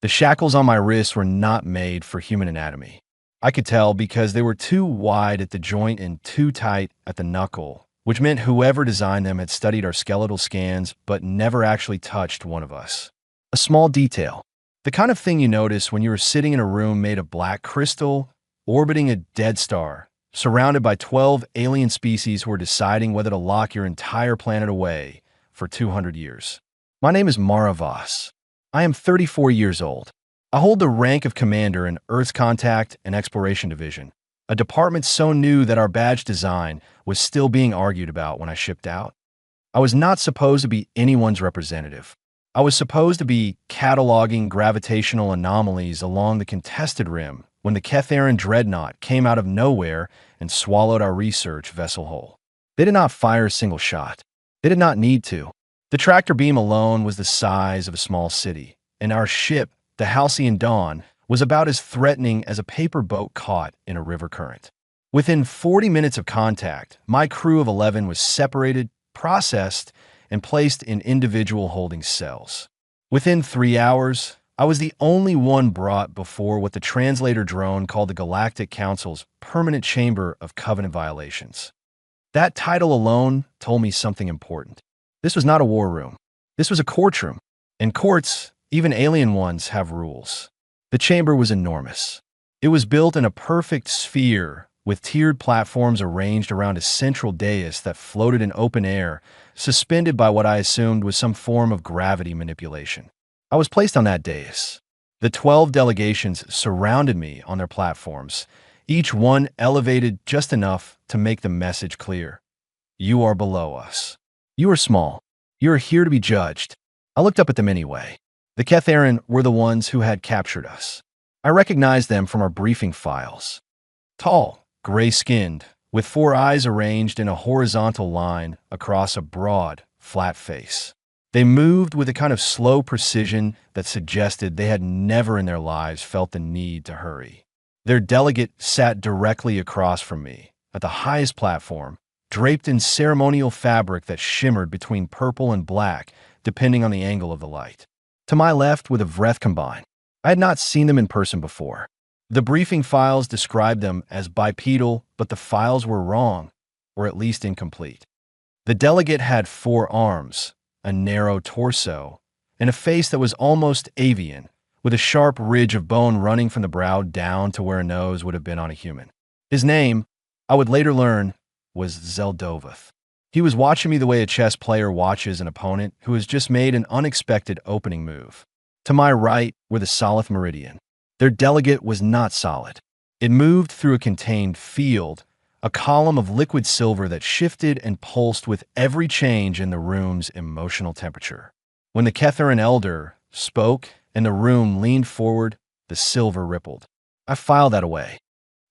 The shackles on my wrists were not made for human anatomy. I could tell because they were too wide at the joint and too tight at the knuckle, which meant whoever designed them had studied our skeletal scans but never actually touched one of us. A small detail. The kind of thing you notice when you were sitting in a room made of black crystal, orbiting a dead star, surrounded by 12 alien species who are deciding whether to lock your entire planet away for 200 years. My name is Mara Voss. I am 34 years old. I hold the rank of commander in Earth's Contact and Exploration Division, a department so new that our badge design was still being argued about when I shipped out. I was not supposed to be anyone's representative. I was supposed to be cataloging gravitational anomalies along the contested rim when the Ketharan dreadnought came out of nowhere and swallowed our research vessel whole. They did not fire a single shot. They did not need to. The tractor beam alone was the size of a small city, and our ship, the Halcyon Dawn, was about as threatening as a paper boat caught in a river current. Within 40 minutes of contact, my crew of 11 was separated, processed, and placed in individual holding cells. Within 3 hours, I was the only one brought before what the translator drone called the Galactic Council's permanent chamber of covenant violations. That title alone told me something important. This was not a war room. This was a courtroom. And courts, even alien ones, have rules. The chamber was enormous. It was built in a perfect sphere with tiered platforms arranged around a central dais that floated in open air, suspended by what I assumed was some form of gravity manipulation. I was placed on that dais. The 12 delegations surrounded me on their platforms, each one elevated just enough to make the message clear. You are below us. You are small. You are here to be judged. I looked up at them anyway. The Ketharan were the ones who had captured us. I recognized them from our briefing files. Tall, gray-skinned, with 4 eyes arranged in a horizontal line across a broad, flat face. They moved with a kind of slow precision that suggested they had never in their lives felt the need to hurry. Their delegate sat directly across from me, at the highest platform, draped in ceremonial fabric that shimmered between purple and black, depending on the angle of the light. To my left were the Vreth combined. I had not seen them in person before. The briefing files described them as bipedal, but the files were wrong, or at least incomplete. The delegate had 4 arms, a narrow torso, and a face that was almost avian, with a sharp ridge of bone running from the brow down to where a nose would have been on a human. His name, I would later learn, was Zeldovath. He was watching me the way a chess player watches an opponent who has just made an unexpected opening move. To my right were the Solith Meridian. Their delegate was not solid. It moved through a contained field, a column of liquid silver that shifted and pulsed with every change in the room's emotional temperature. When the Ketharan elder spoke and the room leaned forward, the silver rippled. I filed that away.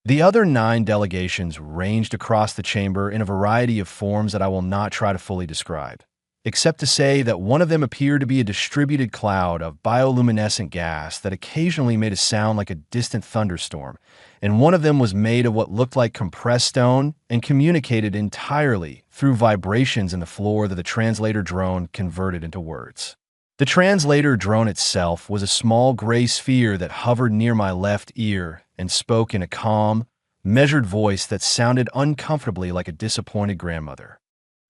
The other 9 delegations ranged across the chamber in a variety of forms that I will not try to fully describe, except to say that one of them appeared to be a distributed cloud of bioluminescent gas that occasionally made a sound like a distant thunderstorm, and one of them was made of what looked like compressed stone and communicated entirely through vibrations in the floor that the translator drone converted into words. The translator drone itself was a small gray sphere that hovered near my left ear and spoke in a calm, measured voice that sounded uncomfortably like a disappointed grandmother.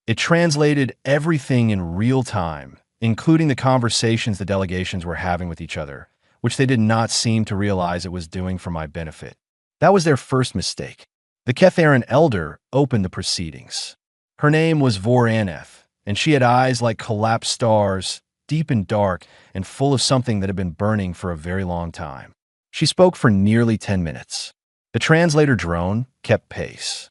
It translated everything in real time, including the conversations the delegations were having with each other, which they did not seem to realize it was doing for my benefit. That was their first mistake. The Ketharan elder opened the proceedings. Her name was Voraneth, and she had eyes like collapsed stars, deep and dark, and full of something that had been burning for a very long time. She spoke for nearly 10 minutes. The translator drone kept pace.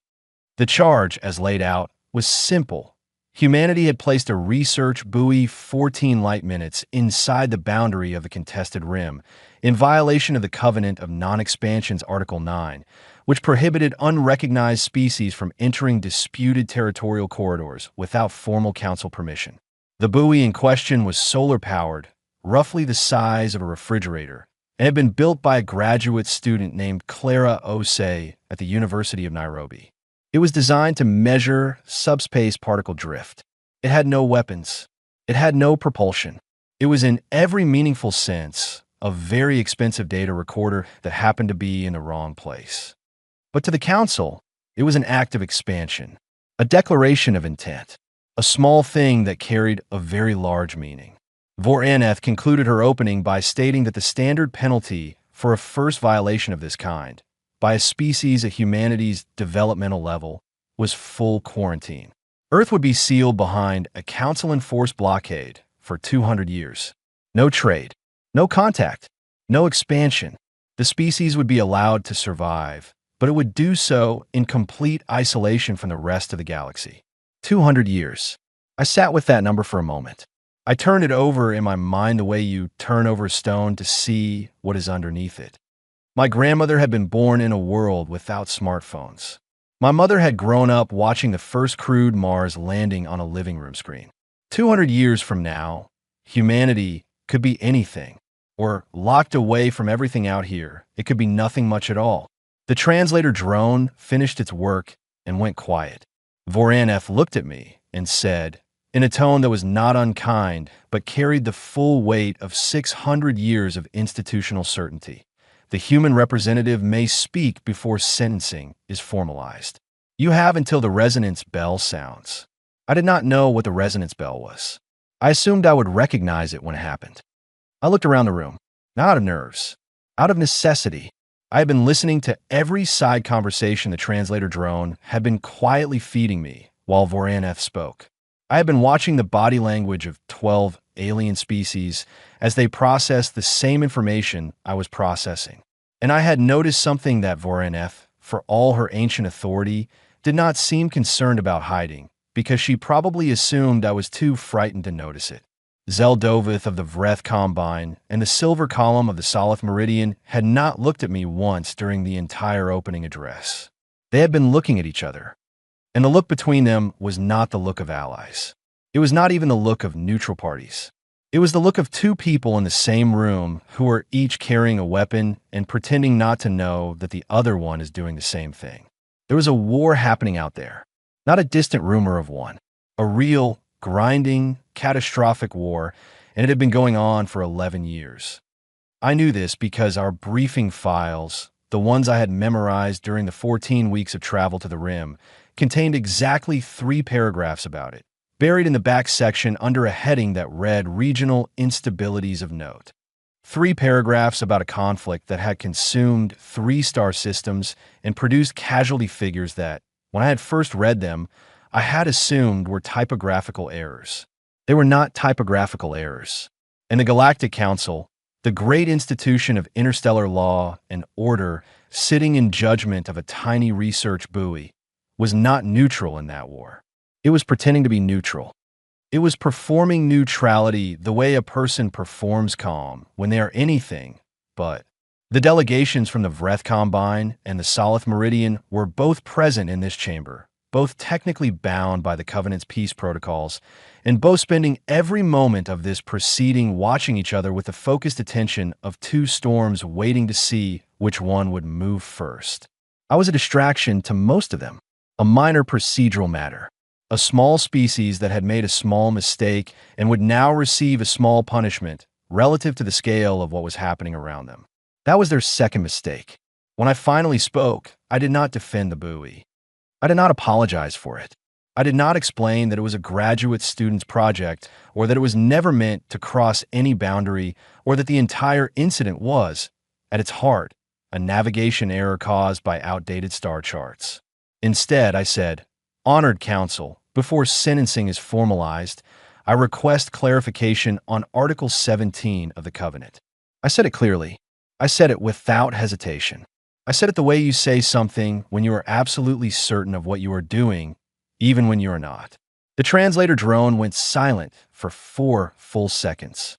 The charge, as laid out, was simple. Humanity had placed a research buoy 14 light minutes inside the boundary of the contested rim, in violation of the Covenant of Non-Expansion's Article 9, which prohibited unrecognized species from entering disputed territorial corridors without formal council permission. The buoy in question was solar-powered, roughly the size of a refrigerator, and had been built by a graduate student named Clara Osei at the University of Nairobi. It was designed to measure subspace particle drift. It had no weapons. It had no propulsion. It was in every meaningful sense a very expensive data recorder that happened to be in the wrong place. But to the council, it was an act of expansion, a declaration of intent, a small thing that carried a very large meaning. Voraneth concluded her opening by stating that the standard penalty for a first violation of this kind, by a species at humanity's developmental level, was full quarantine. Earth would be sealed behind a council-enforced blockade for 200 years. No trade, no contact, no expansion. The species would be allowed to survive, but it would do so in complete isolation from the rest of the galaxy. 200 years. I sat with that number for a moment. I turned it over in my mind the way you turn over a stone to see what is underneath it. My grandmother had been born in a world without smartphones. My mother had grown up watching the first crewed Mars landing on a living room screen. 200 years from now, humanity could be anything, or locked away from everything out here. It could be nothing much at all. The translator drone finished its work and went quiet. Voraneth looked at me and said, in a tone that was not unkind, but carried the full weight of 600 years of institutional certainty, the human representative may speak before sentencing is formalized. You have until the resonance bell sounds. I did not know what the resonance bell was. I assumed I would recognize it when it happened. I looked around the room, not out of nerves, out of necessity. I had been listening to every side conversation the translator drone had been quietly feeding me while Voraneth spoke. I had been watching the body language of 12 alien species as they processed the same information I was processing. And I had noticed something that Voraneth, for all her ancient authority, did not seem concerned about hiding, because she probably assumed I was too frightened to notice it. Zeldovith of the Vreth Combine and the Silver Column of the Solith Meridian had not looked at me once during the entire opening address. They had been looking at each other, and the look between them was not the look of allies. It was not even the look of neutral parties. It was the look of two people in the same room who are each carrying a weapon and pretending not to know that the other one is doing the same thing. There was a war happening out there, not a distant rumor of one. A real, grinding, catastrophic war, and it had been going on for 11 years. I knew this because our briefing files, the ones I had memorized during the 14 weeks of travel to the Rim, contained exactly 3 paragraphs about it, buried in the back section under a heading that read Regional Instabilities of Note. 3 paragraphs about a conflict that had consumed 3 star systems and produced casualty figures that, when I had first read them, I had assumed were typographical errors. They were not typographical errors. And the Galactic Council, the great institution of interstellar law and order sitting in judgment of a tiny research buoy, was not neutral in that war. It was pretending to be neutral. It was performing neutrality the way a person performs calm when they are anything but. The delegations from the Vreth Combine and the Solith Meridian were both present in this chamber, both technically bound by the Covenant's peace protocols, and both spending every moment of this proceeding watching each other with the focused attention of 2 storms waiting to see which one would move first. I was a distraction to most of them, a minor procedural matter, a small species that had made a small mistake and would now receive a small punishment relative to the scale of what was happening around them. That was their second mistake. When I finally spoke, I did not defend the buoy. I did not apologize for it. I did not explain that it was a graduate student's project or that it was never meant to cross any boundary or that the entire incident was, at its heart, a navigation error caused by outdated star charts. Instead, I said, Honored Council, before sentencing is formalized, I request clarification on Article 17 of the Covenant. I said it clearly. I said it without hesitation. I said it the way you say something when you are absolutely certain of what you are doing, even when you are not. The translator drone went silent for 4 full seconds.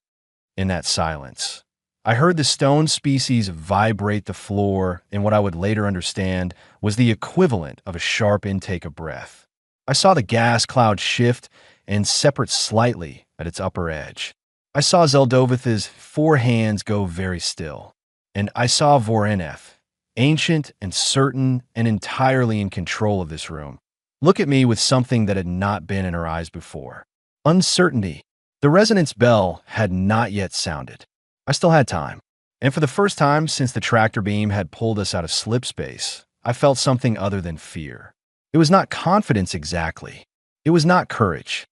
In that silence, I heard the stone species vibrate the floor in what I would later understand was the equivalent of a sharp intake of breath. I saw the gas cloud shift and separate slightly at its upper edge. I saw Zeldovith's 4 hands go very still, and I saw Voraneth, ancient and certain and entirely in control of this room, look at me with something that had not been in her eyes before. Uncertainty. The resonance bell had not yet sounded. I still had time. And for the first time since the tractor beam had pulled us out of slip space, I felt something other than fear. It was not confidence exactly. It was not courage.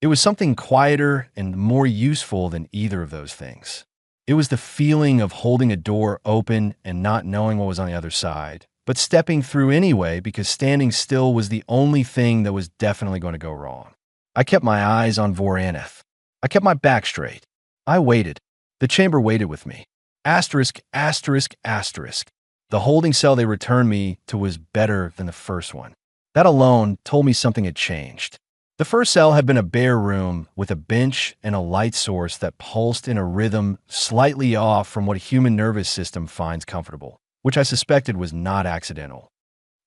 It was something quieter and more useful than either of those things. It was the feeling of holding a door open and not knowing what was on the other side, but stepping through anyway because standing still was the only thing that was definitely going to go wrong. I kept my eyes on Voraneth. I kept my back straight. I waited. The chamber waited with me. Asterisk, asterisk, asterisk. The holding cell they returned me to was better than the first one. That alone told me something had changed. The first cell had been a bare room with a bench and a light source that pulsed in a rhythm slightly off from what a human nervous system finds comfortable, which I suspected was not accidental.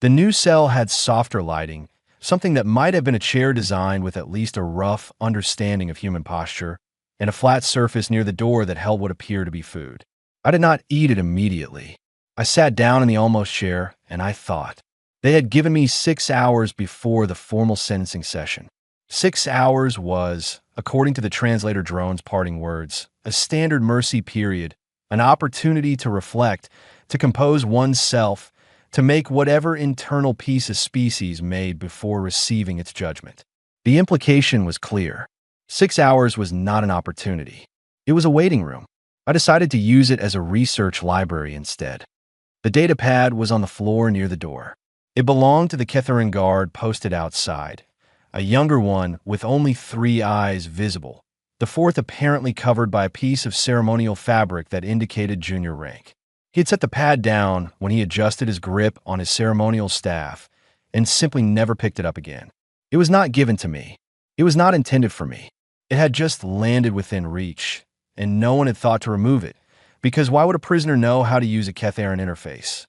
The new cell had softer lighting, something that might have been a chair designed with at least a rough understanding of human posture, and a flat surface near the door that held what appeared to be food. I did not eat it immediately. I sat down in the almost chair, and I thought. They had given me 6 hours before the formal sentencing session. 6 hours was, according to the translator Drone's parting words, a standard mercy period, an opportunity to reflect, to compose one's self, to make whatever internal peace a species made before receiving its judgment. The implication was clear. 6 hours was not an opportunity. It was a waiting room. I decided to use it as a research library instead. The data pad was on the floor near the door. It belonged to the Ketharin guard posted outside, a younger one with only 3 eyes visible, the fourth apparently covered by a piece of ceremonial fabric that indicated junior rank. He had set the pad down when he adjusted his grip on his ceremonial staff and simply never picked it up again. It was not given to me. It was not intended for me. It had just landed within reach, and no one had thought to remove it, because why would a prisoner know how to use a Ketharin interface?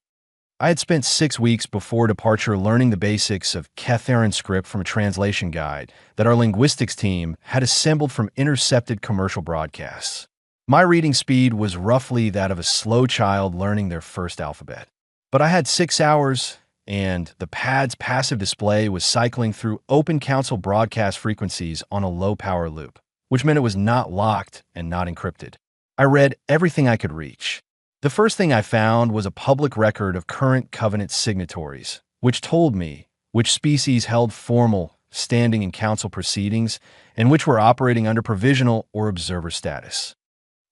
I had spent 6 weeks before departure learning the basics of Ketharin script from a translation guide that our linguistics team had assembled from intercepted commercial broadcasts. My reading speed was roughly that of a slow child learning their first alphabet. But I had 6 hours, and the pad's passive display was cycling through open council broadcast frequencies on a low-power loop, which meant it was not locked and not encrypted. I read everything I could reach. The first thing I found was a public record of current covenant signatories, which told me which species held formal standing in council proceedings and which were operating under provisional or observer status.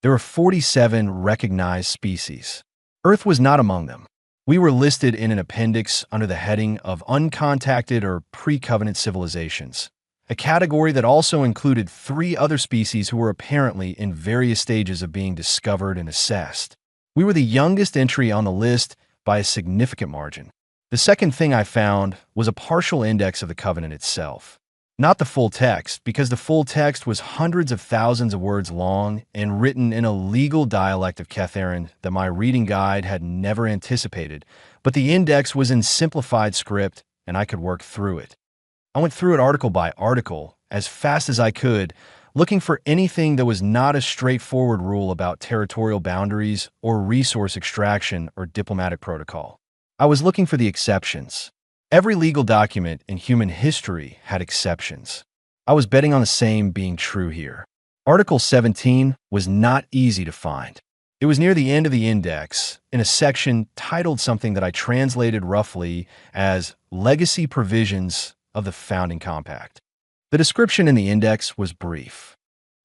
There were 47 recognized species. Earth was not among them. We were listed in an appendix under the heading of uncontacted or pre-covenant civilizations, a category that also included 3 other species who were apparently in various stages of being discovered and assessed. We were the youngest entry on the list by a significant margin. The second thing I found was a partial index of the covenant itself. Not the full text, because the full text was hundreds of thousands of words long and written in a legal dialect of Ketharin that my reading guide had never anticipated, but the index was in simplified script and I could work through it. I went through it article by article, as fast as I could, looking for anything that was not a straightforward rule about territorial boundaries or resource extraction or diplomatic protocol. I was looking for the exceptions. Every legal document in human history had exceptions. I was betting on the same being true here. Article 17 was not easy to find. It was near the end of the index, in a section titled something that I translated roughly as Legacy Provisions of the Founding Compact. The description in the index was brief.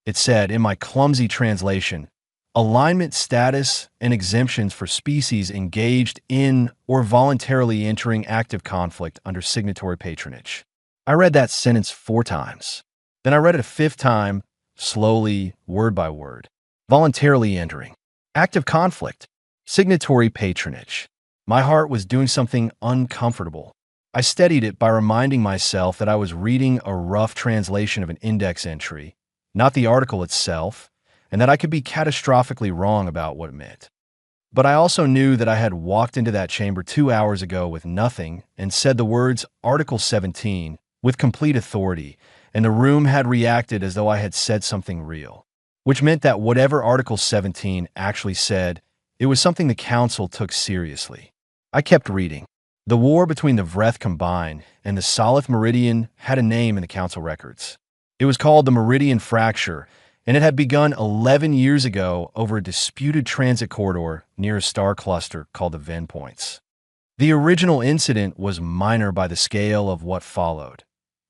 It said, in my clumsy translation, alignment status and exemptions for species engaged in or voluntarily entering active conflict under signatory patronage. I read that sentence 4 times. Then I read it a 5th time, slowly, word by word. Voluntarily entering. Active conflict. Signatory patronage. My heart was doing something uncomfortable. I steadied it by reminding myself that I was reading a rough translation of an index entry, not the article itself, and that I could be catastrophically wrong about what it meant. But I also knew that I had walked into that chamber 2 hours ago with nothing and said the words Article 17 with complete authority, and the room had reacted as though I had said something real, which meant that whatever Article 17 actually said, it was something the Council took seriously. I kept reading. The war between the Vreth Combined and the Solith Meridian had a name in the Council records. It was called the Meridian Fracture, and it had begun 11 years ago over a disputed transit corridor near a star cluster called the Venn Points. The original incident was minor by the scale of what followed.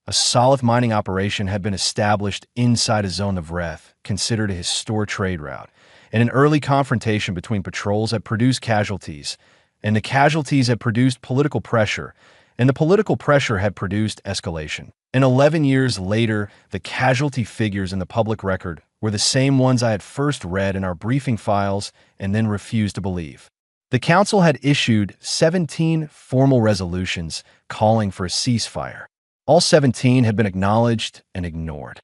A solid mining operation had been established inside a zone of Vreth, considered a historic trade route, and an early confrontation between patrols had produced casualties, and the casualties had produced political pressure, and the political pressure had produced escalation. And 11 years later, the casualty figures in the public record were the same ones I had first read in our briefing files and then refused to believe. The Council had issued 17 formal resolutions calling for a ceasefire. All 17 had been acknowledged and ignored.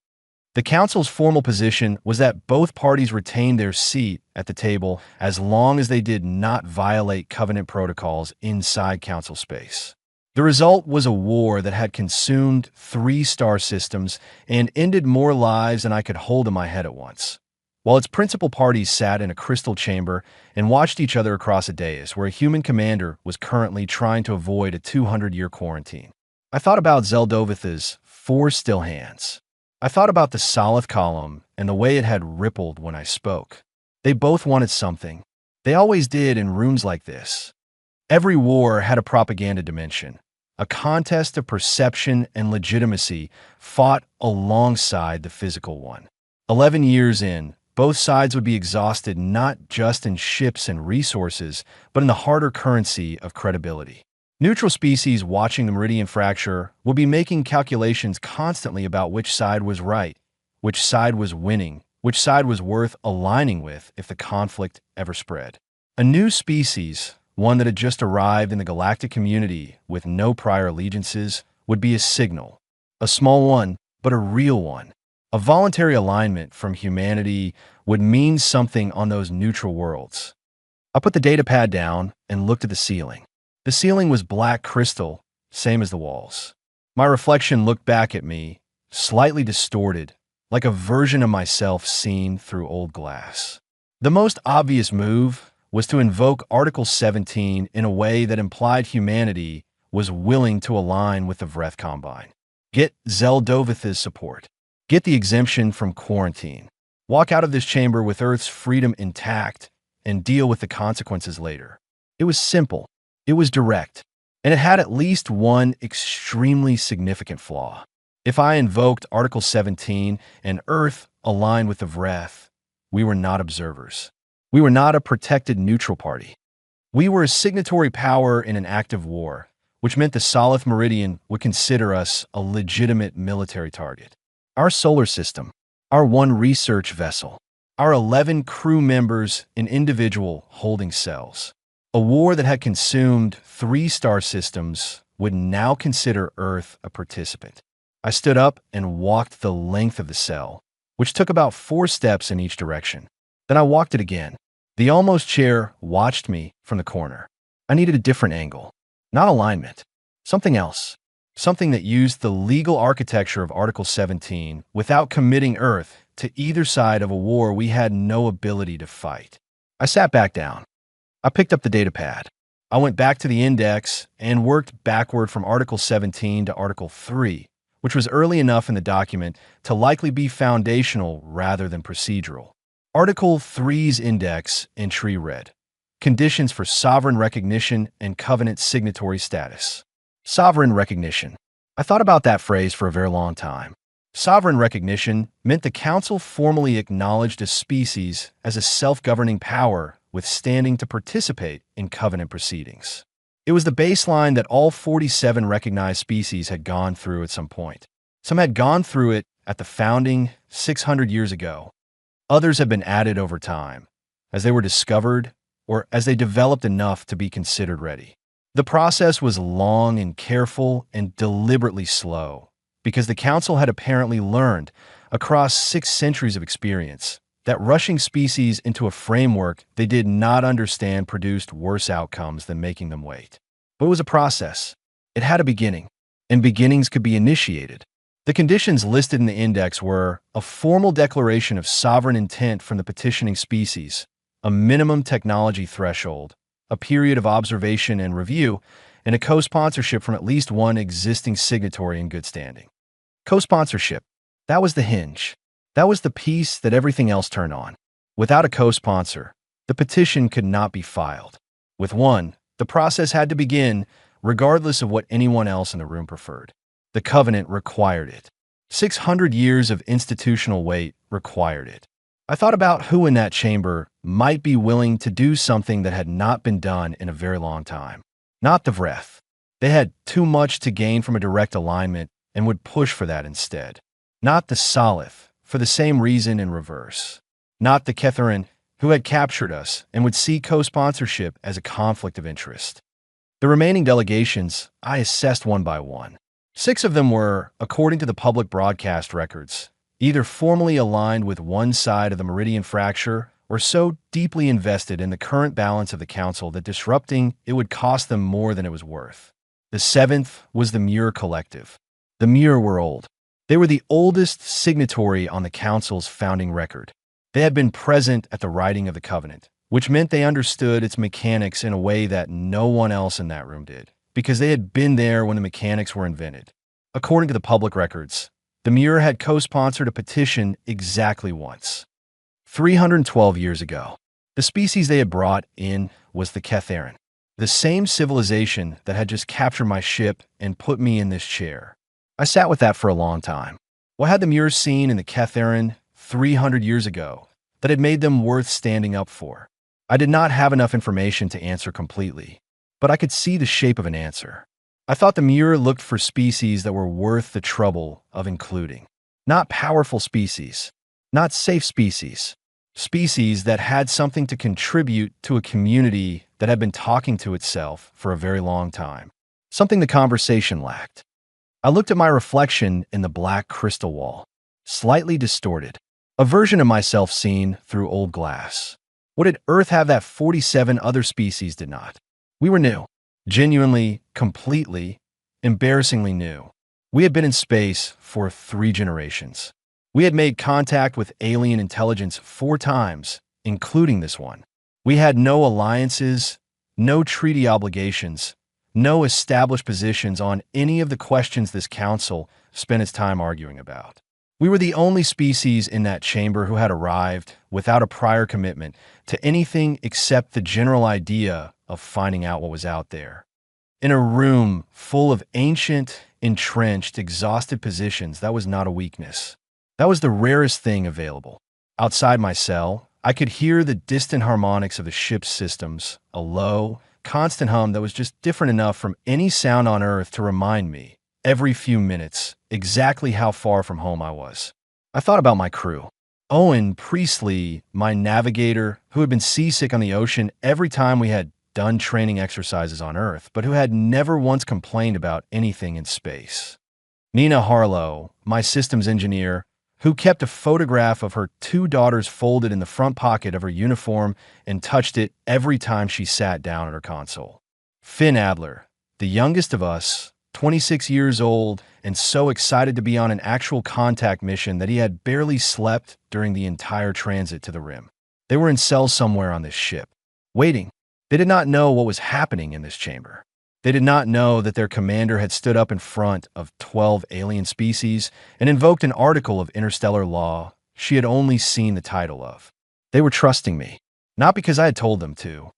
The Council's formal position was that both parties retained their seat at the table as long as they did not violate Covenant protocols inside Council space. The result was a war that had consumed 3 star systems and ended more lives than I could hold in my head at once. While its principal parties sat in a crystal chamber and watched each other across a dais where a human commander was currently trying to avoid a 200-year quarantine. I thought about Zeldovith's 4 still hands. I thought about the Solith column and the way it had rippled when I spoke. They both wanted something. They always did in rooms like this. Every war had a propaganda dimension, a contest of perception and legitimacy fought alongside the physical one. 11 years in, both sides would be exhausted not just in ships and resources, but in the harder currency of credibility. Neutral species watching the Meridian fracture will be making calculations constantly about which side was right, which side was winning, which side was worth aligning with if the conflict ever spread. A new species, one that had just arrived in the galactic community with no prior allegiances, would be a signal. A small one, but a real one. A voluntary alignment from humanity would mean something on those neutral worlds. I put the datapad down and looked at the ceiling. The ceiling was black crystal, same as the walls. My reflection looked back at me, slightly distorted, like a version of myself seen through old glass. The most obvious move was to invoke Article 17 in a way that implied humanity was willing to align with the Vreth Combine. Get Zeldovith's support. Get the exemption from quarantine. Walk out of this chamber with Earth's freedom intact and deal with the consequences later. It was simple. It was direct. And it had at least one extremely significant flaw. If I invoked Article 17 and Earth aligned with the Vreth, we were not observers. We were not a protected neutral party. We were a signatory power in an active war, which meant the Solith Meridian would consider us a legitimate military target. Our solar system, our 1 research vessel, our 11 crew members in individual holding cells. A war that had consumed 3 star systems would now consider Earth a participant. I stood up and walked the length of the cell, which took about 4 steps in each direction. Then I walked it again. The almost chair watched me from the corner. I needed a different angle, not alignment, something else. Something that used the legal architecture of Article 17 without committing Earth to either side of a war we had no ability to fight. I sat back down. I picked up the datapad. I went back to the index and worked backward from Article 17 to Article 3, which was early enough in the document to likely be foundational rather than procedural. Article 3's index entry read, Conditions for Sovereign Recognition and Covenant Signatory Status. Sovereign recognition. I thought about that phrase for a very long time. Sovereign recognition meant the Council formally acknowledged a species as a self-governing power with standing to participate in Covenant proceedings. It was the baseline that all 47 recognized species had gone through at some point. Some had gone through it at the founding 600 years ago. Others have been added over time, as they were discovered or as they developed enough to be considered ready. The process was long and careful and deliberately slow, because the Council had apparently learned, across 6 centuries of experience, that rushing species into a framework they did not understand produced worse outcomes than making them wait. But it was a process. It had a beginning, and beginnings could be initiated. The conditions listed in the index were a formal declaration of sovereign intent from the petitioning species, a minimum technology threshold, a period of observation and review, and a co-sponsorship from at least one existing signatory in good standing. Co-sponsorship, that was the hinge. That was the piece that everything else turned on. Without a co-sponsor, the petition could not be filed. With one, the process had to begin, regardless of what anyone else in the room preferred. The covenant required it. 600 years of institutional weight required it. I thought about who in that chamber might be willing to do something that had not been done in a very long time. Not the Vreth. They had too much to gain from a direct alignment and would push for that instead. Not the Salith, for the same reason in reverse. Not the Ketharin, who had captured us and would see co-sponsorship as a conflict of interest. The remaining delegations I assessed one by one. 6 of them were, according to the public broadcast records, either formally aligned with one side of the Meridian fracture or so deeply invested in the current balance of the council that disrupting it would cost them more than it was worth. The 7th was the Muir Collective. The Muir were old. They were the oldest signatory on the council's founding record. They had been present at the writing of the covenant, which meant they understood its mechanics in a way that no one else in that room did, because they had been there when the mechanics were invented. According to the public records, the Muir had co-sponsored a petition exactly once. 312 years ago. The species they had brought in was the Ketharin, the same civilization that had just captured my ship and put me in this chair. I sat with that for a long time. What had the Muir seen in the Ketharin 300 years ago that had made them worth standing up for? I did not have enough information to answer completely, but I could see the shape of an answer. I thought the Muir looked for species that were worth the trouble of including. Not powerful species, not safe species, species that had something to contribute to a community that had been talking to itself for a very long time, something the conversation lacked. I looked at my reflection in the black crystal wall, slightly distorted, a version of myself seen through old glass. What did Earth have that 47 other species did not? We were new, genuinely, completely, embarrassingly new. We had been in space for 3 generations. We had made contact with alien intelligence 4 times, including this one. We had no alliances, no treaty obligations, no established positions on any of the questions this council spent its time arguing about. We were the only species in that chamber who had arrived without a prior commitment to anything except the general idea of finding out what was out there. In a room full of ancient, entrenched, exhausted positions, that was not a weakness. That was the rarest thing available. Outside my cell, I could hear the distant harmonics of the ship's systems, a low, constant hum that was just different enough from any sound on Earth to remind me, every few minutes, exactly how far from home I was. I thought about my crew. Owen Priestley, my navigator, who had been seasick on the ocean every time we had done training exercises on Earth, but who had never once complained about anything in space. Nina Harlow, my systems engineer, who kept a photograph of her 2 daughters folded in the front pocket of her uniform and touched it every time she sat down at her console. Finn Adler, the youngest of us, 26 years old, and so excited to be on an actual contact mission that he had barely slept during the entire transit to the rim. They were in cells somewhere on this ship, waiting. They did not know what was happening in this chamber. They did not know that their commander had stood up in front of 12 alien species and invoked an article of interstellar law she had only seen the title of. They were trusting me, not because I had told them to,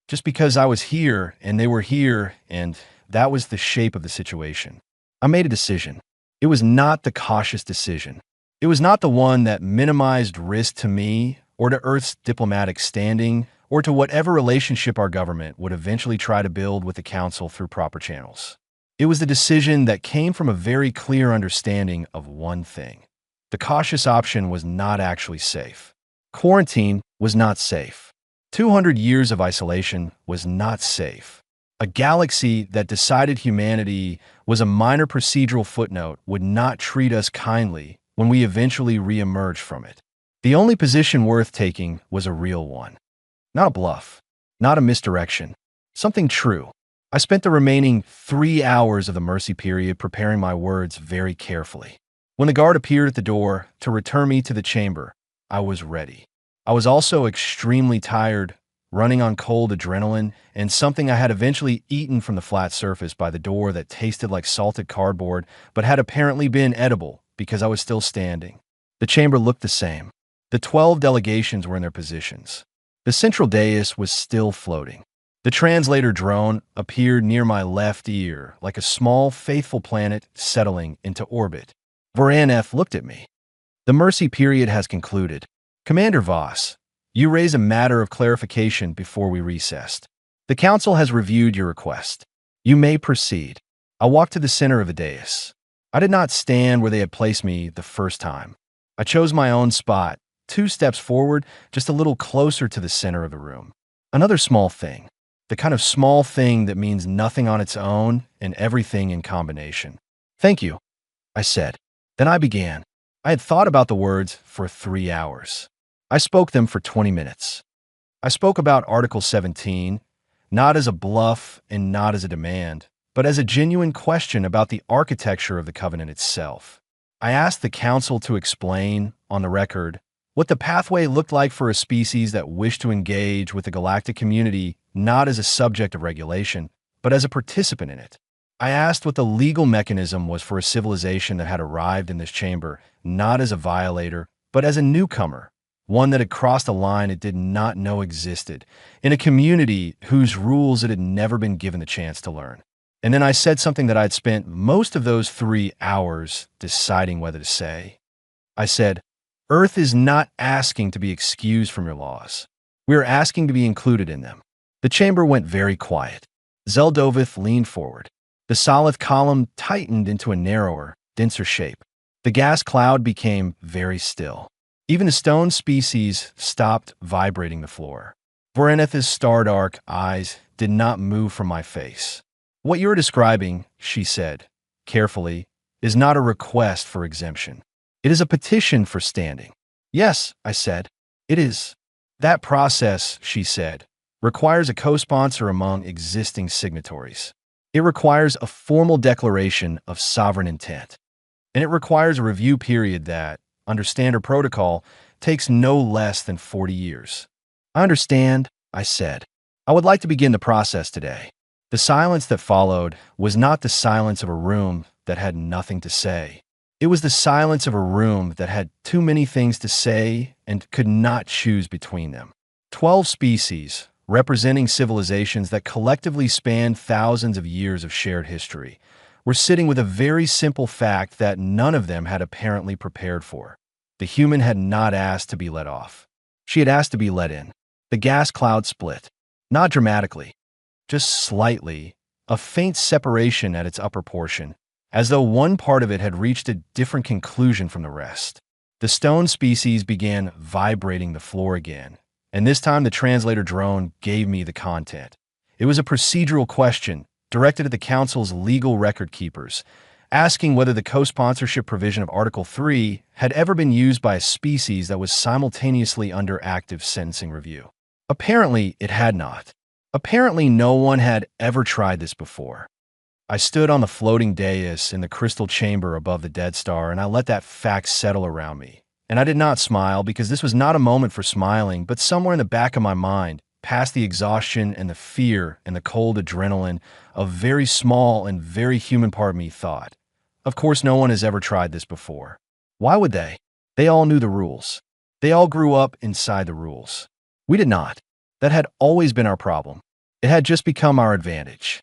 just because I was here and they were here, and that was the shape of the situation. I made a decision. It was not the cautious decision. It was not the one that minimized risk to me or to Earth's diplomatic standing or to whatever relationship our government would eventually try to build with the Council through proper channels. It was the decision that came from a very clear understanding of one thing. The cautious option was not actually safe. Quarantine was not safe. 200 years of isolation was not safe. A galaxy that decided humanity was a minor procedural footnote would not treat us kindly when we eventually re-emerged from it. The only position worth taking was a real one. Not a bluff, not a misdirection, something true. I spent the remaining 3 hours of the mercy period preparing my words very carefully. When the guard appeared at the door to return me to the chamber, I was ready. I was also extremely tired, running on cold adrenaline, and something I had eventually eaten from the flat surface by the door that tasted like salted cardboard but had apparently been edible because I was still standing. The chamber looked the same. The 12 delegations were in their positions. The central dais was still floating. The translator drone appeared near my left ear like a small, faithful planet settling into orbit. Voraneth looked at me. The mercy period has concluded. Commander Voss, you raise a matter of clarification before we recessed. The council has reviewed your request. You may proceed. I walked to the center of the dais. I did not stand where they had placed me the first time. I chose my own spot, 2 steps forward, just a little closer to the center of the room. Another small thing. The kind of small thing that means nothing on its own and everything in combination. Thank you, I said. Then I began. I had thought about the words for 3 hours. I spoke them for 20 minutes. I spoke about Article 17, not as a bluff and not as a demand, but as a genuine question about the architecture of the covenant itself. I asked the council to explain, on the record, what the pathway looked like for a species that wished to engage with the galactic community not as a subject of regulation, but as a participant in it. I asked what the legal mechanism was for a civilization that had arrived in this chamber, not as a violator, but as a newcomer, one that had crossed a line it did not know existed, in a community whose rules it had never been given the chance to learn. And then I said something that I'd spent most of those 3 hours deciding whether to say. I said, Earth is not asking to be excused from your laws. We are asking to be included in them. The chamber went very quiet. Zeldovith leaned forward. The solid column tightened into a narrower, denser shape. The gas cloud became very still. Even the stone species stopped vibrating the floor. Voraneth's star-dark eyes did not move from my face. What you're describing, she said, carefully, is not a request for exemption. It is a petition for standing. Yes, I said, it is. That process, she said, requires a co-sponsor among existing signatories. It requires a formal declaration of sovereign intent. And it requires a review period that, under standard protocol, takes no less than 40 years. I understand, I said. I would like to begin the process today. The silence that followed was not the silence of a room that had nothing to say. It was the silence of a room that had too many things to say and could not choose between them. 12 species, representing civilizations that collectively spanned thousands of years of shared history, were sitting with a very simple fact that none of them had apparently prepared for. The human had not asked to be let off. She had asked to be let in. The gas cloud split. Not dramatically, just slightly, a faint separation at its upper portion, as though one part of it had reached a different conclusion from the rest. The stone species began vibrating the floor again, and this time the translator drone gave me the content. It was a procedural question directed at the Council's legal record keepers, asking whether the co-sponsorship provision of Article 3 had ever been used by a species that was simultaneously under active sentencing review. Apparently, it had not. Apparently, no one had ever tried this before. I stood on the floating dais in the crystal chamber above the Dead Star, and I let that fact settle around me. And I did not smile, because this was not a moment for smiling, but somewhere in the back of my mind, past the exhaustion and the fear and the cold adrenaline, a very small and very human part of me thought, of course no one has ever tried this before. Why would they? They all knew the rules. They all grew up inside the rules. We did not. That had always been our problem. It had just become our advantage.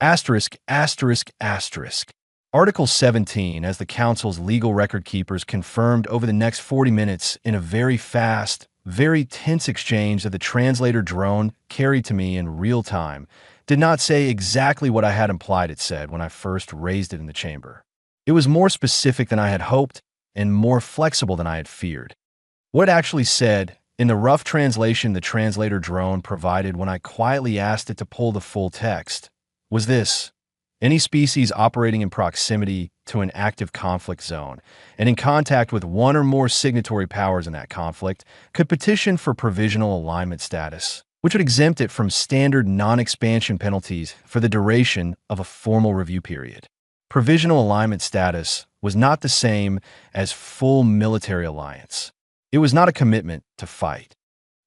Asterisk, asterisk, asterisk. Article 17, as the Council's legal record keepers confirmed over the next 40 minutes in a very fast, very tense exchange that the translator drone carried to me in real time, did not say exactly what I had implied it said when I first raised it in the chamber. It was more specific than I had hoped and more flexible than I had feared. What it actually said, in the rough translation the translator drone provided when I quietly asked it to pull the full text, was this: any species operating in proximity to an active conflict zone and in contact with one or more signatory powers in that conflict could petition for provisional alignment status, which would exempt it from standard non-expansion penalties for the duration of a formal review period. Provisional alignment status was not the same as full military alliance. It was not a commitment to fight.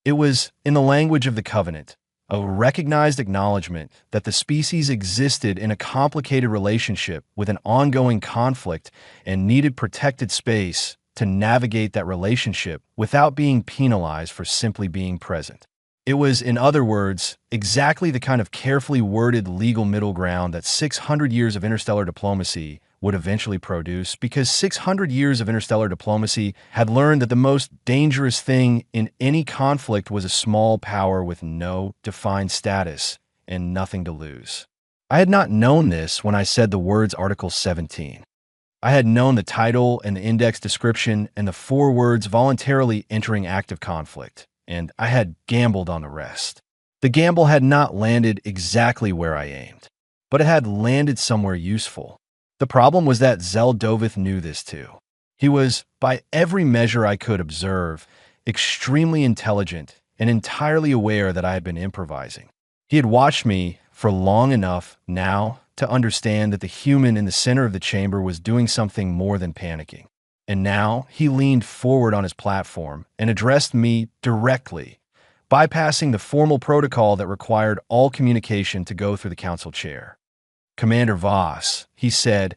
It was, in the language of the Covenant, a recognized acknowledgement that the species existed in a complicated relationship with an ongoing conflict and needed protected space to navigate that relationship without being penalized for simply being present. It was, in other words, exactly the kind of carefully worded legal middle ground that 600 years of interstellar diplomacy would eventually produce, because 600 years of interstellar diplomacy had learned that the most dangerous thing in any conflict was a small power with no defined status and nothing to lose. I had not known this when I said the words Article 17. I had known the title and the index description and the 4 words voluntarily entering active conflict, and I had gambled on the rest. The gamble had not landed exactly where I aimed, but it had landed somewhere useful. The problem was that Zeldovith knew this too. He was, by every measure I could observe, extremely intelligent and entirely aware that I had been improvising. He had watched me for long enough now to understand that the human in the center of the chamber was doing something more than panicking. And now he leaned forward on his platform and addressed me directly, bypassing the formal protocol that required all communication to go through the council chair. "Commander Voss," he said,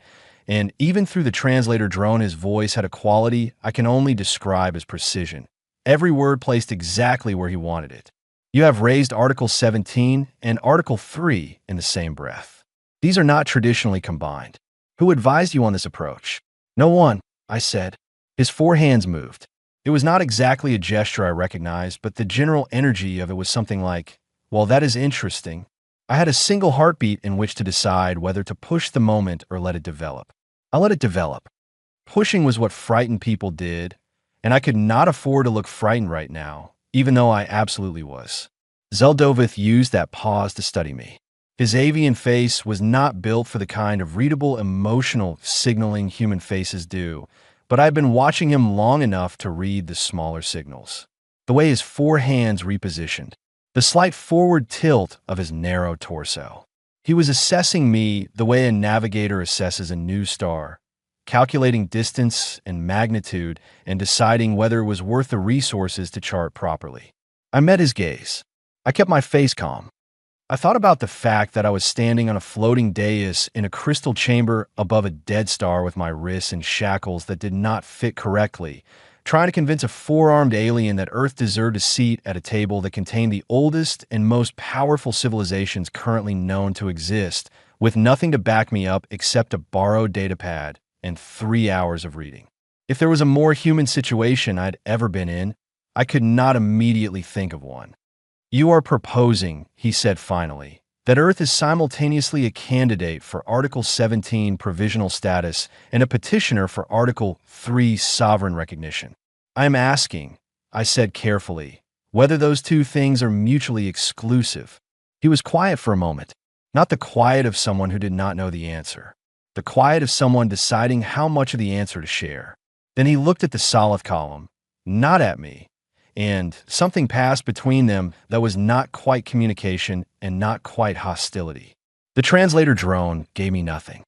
and even through the translator drone his voice had a quality I can only describe as precision. Every word placed exactly where he wanted it. "You have raised Article 17 and Article 3 in the same breath. These are not traditionally combined. Who advised you on this approach?" "No one," I said. His 4 hands moved. It was not exactly a gesture I recognized, but the general energy of it was something like, "Well, that is interesting." I had a single heartbeat in which to decide whether to push the moment or let it develop. I let it develop. Pushing was what frightened people did, and I could not afford to look frightened right now, even though I absolutely was. Zeldovith used that pause to study me. His avian face was not built for the kind of readable emotional signaling human faces do, but I had been watching him long enough to read the smaller signals. The way his 4 hands repositioned, the slight forward tilt of his narrow torso. He was assessing me the way a navigator assesses a new star, calculating distance and magnitude and deciding whether it was worth the resources to chart properly. I met his gaze. I kept my face calm. I thought about the fact that I was standing on a floating dais in a crystal chamber above a dead star with my wrists in shackles that did not fit correctly, trying to convince a 4-armed alien that Earth deserved a seat at a table that contained the oldest and most powerful civilizations currently known to exist, with nothing to back me up except a borrowed datapad and 3 hours of reading. If there was a more human situation I'd ever been in, I could not immediately think of one. "You are proposing," he said finally, "that Earth is simultaneously a candidate for Article 17 provisional status and a petitioner for Article 3 sovereign recognition. I am asking," I said carefully, "whether those 2 things are mutually exclusive." He was quiet for a moment, not the quiet of someone who did not know the answer, the quiet of someone deciding how much of the answer to share. Then he looked at the Solith column, not at me, and something passed between them that was not quite communication and not quite hostility. The translator drone gave me nothing.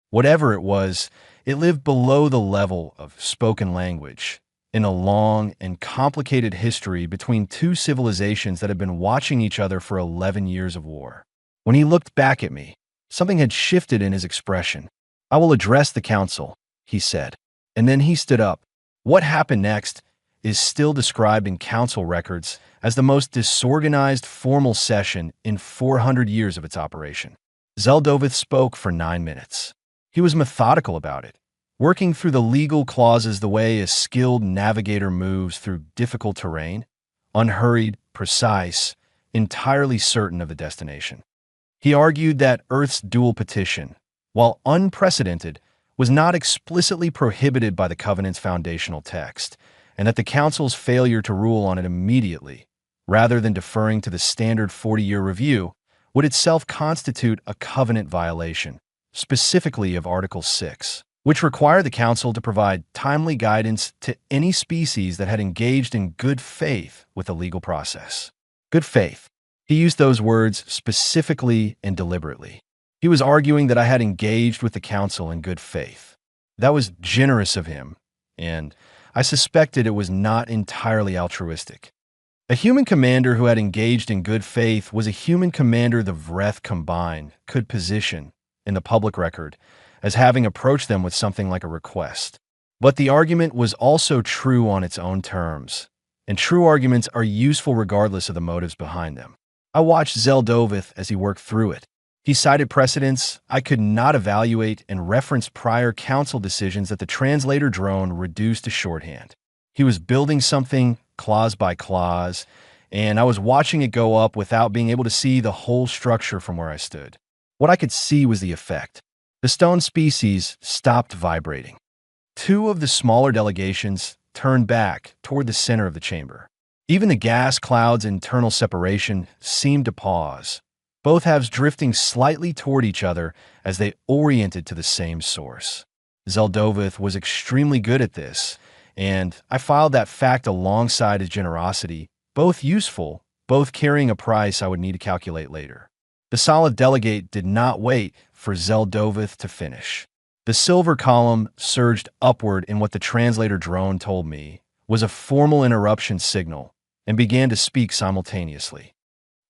Whatever it was, it lived below the level of spoken language, in a long and complicated history between 2 civilizations that had been watching each other for 11 years of war. When he looked back at me, something had shifted in his expression. "I will address the council," he said. And then he stood up. What happened next is still described in council records as the most disorganized formal session in 400 years of its operation. Zeldovith spoke for 9 minutes. He was methodical about it, working through the legal clauses the way a skilled navigator moves through difficult terrain, unhurried, precise, entirely certain of the destination. He argued that Earth's dual petition, while unprecedented, was not explicitly prohibited by the Covenant's foundational text, and that the Council's failure to rule on it immediately, rather than deferring to the standard 40-year review, would itself constitute a Covenant violation, specifically of Article 6, which required the Council to provide timely guidance to any species that had engaged in good faith with the legal process. Good faith. He used those words specifically and deliberately. He was arguing that I had engaged with the Council in good faith. That was generous of him, and I suspected it was not entirely altruistic. A human commander who had engaged in good faith was a human commander the Vreth combined could position, in the public record, as having approached them with something like a request. But the argument was also true on its own terms, and true arguments are useful regardless of the motives behind them. I watched Zeldovith as he worked through it. He cited precedents I could not evaluate and referenced prior council decisions that the translator drone reduced to shorthand. He was building something clause by clause, and I was watching it go up without being able to see the whole structure from where I stood. What I could see was the effect. The stone species stopped vibrating. Two of the smaller delegations turned back toward the center of the chamber. Even the gas cloud's internal separation seemed to pause, both halves drifting slightly toward each other as they oriented to the same source. Zeldovith was extremely good at this, and I filed that fact alongside his generosity, both useful, both carrying a price I would need to calculate later. The solid delegate did not wait for Zeldovith to finish. The silver column surged upward in what the translator drone told me was a formal interruption signal and began to speak simultaneously.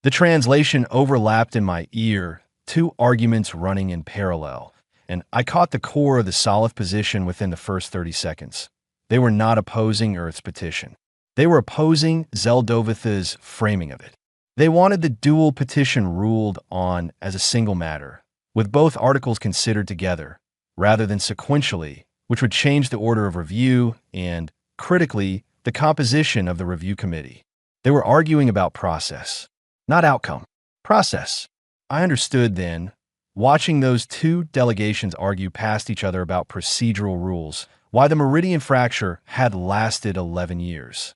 The translation overlapped in my ear, two arguments running in parallel, and I caught the core of the solid position within the first 30 seconds. They were not opposing Earth's petition. They were opposing Zeldovith's framing of it. They wanted the dual petition ruled on as a single matter, with both articles considered together, rather than sequentially, which would change the order of review and, critically, the composition of the review committee. They were arguing about process, not outcome. Process. I understood then, watching those two delegations argue past each other about procedural rules, why the Meridian fracture had lasted 11 years.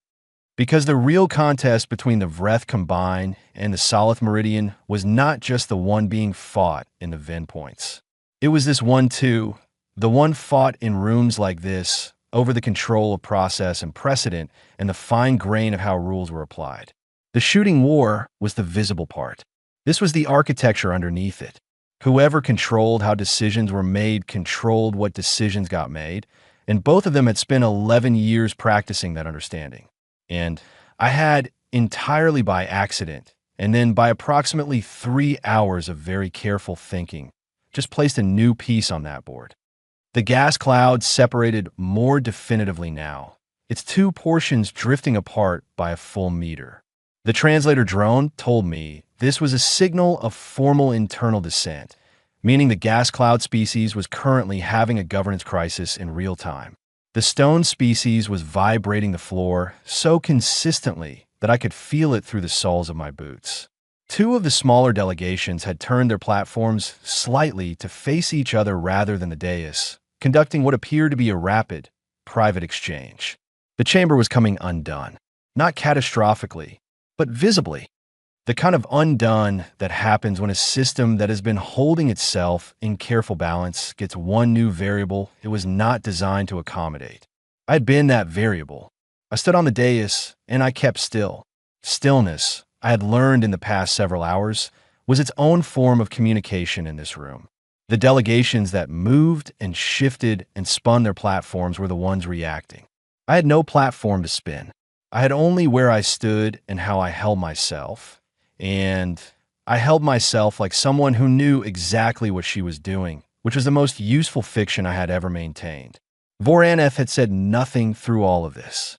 Because the real contest between the Vreth Combine and the Solith Meridian was not just the one being fought in the Ven points. It was this one too, the one fought in rooms like this, over the control of process and precedent and the fine grain of how rules were applied. The shooting war was the visible part. This was the architecture underneath it. Whoever controlled how decisions were made controlled what decisions got made, and both of them had spent 11 years practicing that understanding. And I had, entirely by accident, and then by approximately 3 hours of very careful thinking, just placed a new piece on that board. The gas cloud separated more definitively now, its two portions drifting apart by a full meter. The translator drone told me this was a signal of formal internal descent, meaning the gas cloud species was currently having a governance crisis in real time. The stone species was vibrating the floor so consistently that I could feel it through the soles of my boots. Two of the smaller delegations had turned their platforms slightly to face each other rather than the dais, conducting what appeared to be a rapid, private exchange. The chamber was coming undone, not catastrophically, but visibly. The kind of undone that happens when a system that has been holding itself in careful balance gets one new variable it was not designed to accommodate. I had been that variable. I stood on the dais, and I kept still. Stillness, I had learned in the past several hours, was its own form of communication in this room. The delegations that moved and shifted and spun their platforms were the ones reacting. I had no platform to spin. I had only where I stood and how I held myself. And I held myself like someone who knew exactly what she was doing, which was the most useful fiction I had ever maintained. Voraneth had said nothing through all of this.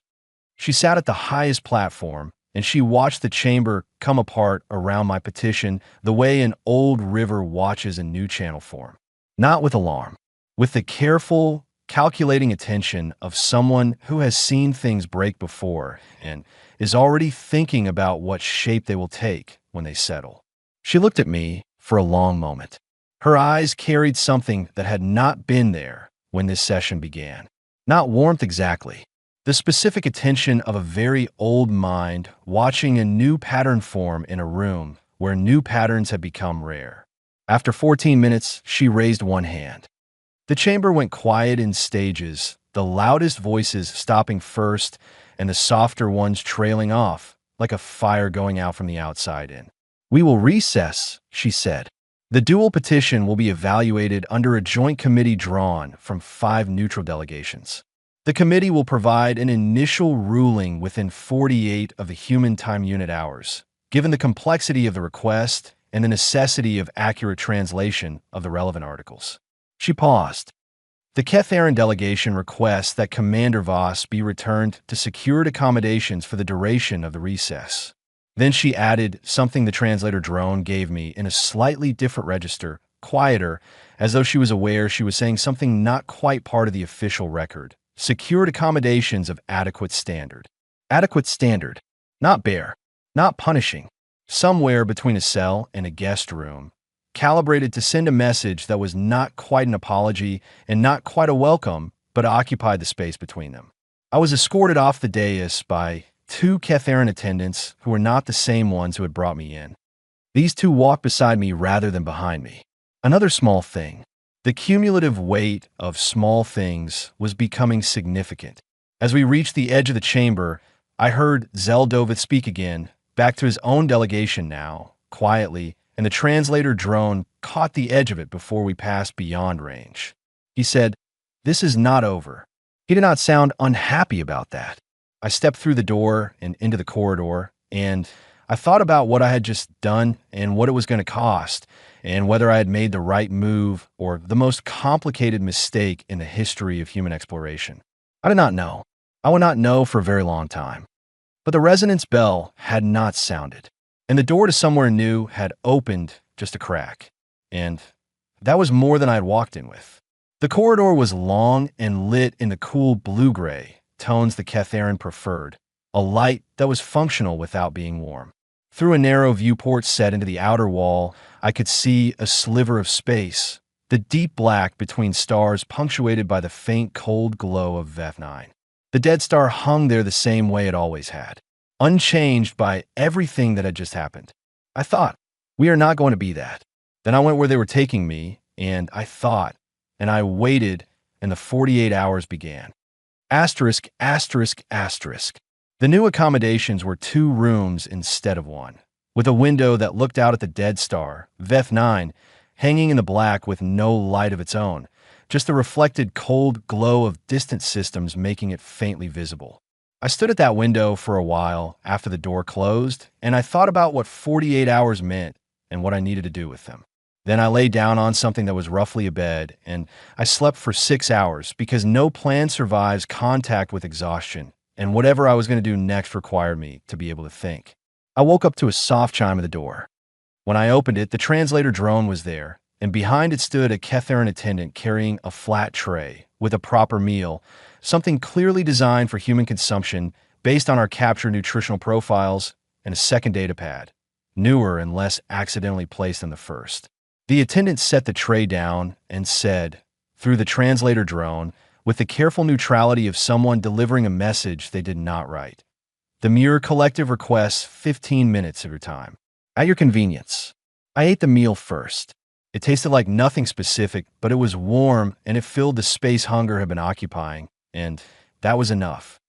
She sat at the highest platform, and she watched the chamber come apart around my petition the way an old river watches a new channel form. Not with alarm, with the careful, calculating attention of someone who has seen things break before and is already thinking about what shape they will take when they settle. She looked at me for a long moment. Her eyes carried something that had not been there when this session began. Not warmth exactly. The specific attention of a very old mind watching a new pattern form in a room where new patterns had become rare. After 14 minutes, she raised one hand. The chamber went quiet in stages, the loudest voices stopping first and the softer ones trailing off, like a fire going out from the outside in. "We will recess," she said. "The dual petition will be evaluated under a joint committee drawn from 5 neutral delegations. The committee will provide an initial ruling within 48 of the human time unit hours, given the complexity of the request and the necessity of accurate translation of the relevant articles." She paused. The Ketharan delegation requests that Commander Voss be returned to secured accommodations for the duration of the recess. Then she added something the translator drone gave me in a slightly different register, quieter, as though she was aware she was saying something not quite part of the official record. Secured accommodations of adequate standard. Adequate standard. Not bare. Not punishing. Somewhere between a cell and a guest room. Calibrated to send a message that was not quite an apology and not quite a welcome, but occupied the space between them. I was escorted off the dais by 2 Ketharan attendants who were not the same ones who had brought me in. These 2 walked beside me rather than behind me. Another small thing. The cumulative weight of small things was becoming significant. As we reached the edge of the chamber, I heard Zeldovith speak again, back to his own delegation now, quietly, and the translator drone caught the edge of it before we passed beyond range. He said, "This is not over." He did not sound unhappy about that. I stepped through the door and into the corridor, and I thought about what I had just done and what it was going to cost, and whether I had made the right move or the most complicated mistake in the history of human exploration. I did not know. I would not know for a very long time. But the resonance bell had not sounded, and the door to somewhere new had opened just a crack, and that was more than I had walked in with. The corridor was long and lit in the cool blue-gray tones the Ketharan preferred, a light that was functional without being warm. Through a narrow viewport set into the outer wall, I could see a sliver of space, the deep black between stars punctuated by the faint cold glow of Veth9. The dead star hung there the same way it always had, unchanged by everything that had just happened. I thought, we are not going to be that. Then I went where they were taking me, and I thought, and I waited, and the 48 hours began. Asterisk, asterisk, asterisk. The new accommodations were 2 rooms instead of 1, with a window that looked out at the dead star, Veth9, hanging in the black with no light of its own, just the reflected cold glow of distant systems making it faintly visible. I stood at that window for a while after the door closed, and I thought about what 48 hours meant and what I needed to do with them. Then I lay down on something that was roughly a bed, and I slept for 6 hours because no plan survives contact with exhaustion, and whatever I was going to do next required me to be able to think. I woke up to a soft chime at the door. When I opened it, the translator drone was there, and behind it stood a Ketharan attendant carrying a flat tray with a proper meal, something clearly designed for human consumption based on our captured nutritional profiles, and a second data pad, newer and less accidentally placed than the first. The attendant set the tray down and said, through the translator drone, with the careful neutrality of someone delivering a message they did not write, "The Muir Collective requests 15 minutes of your time. At your convenience." I ate the meal first. It tasted like nothing specific, but it was warm and it filled the space hunger had been occupying, and that was enough.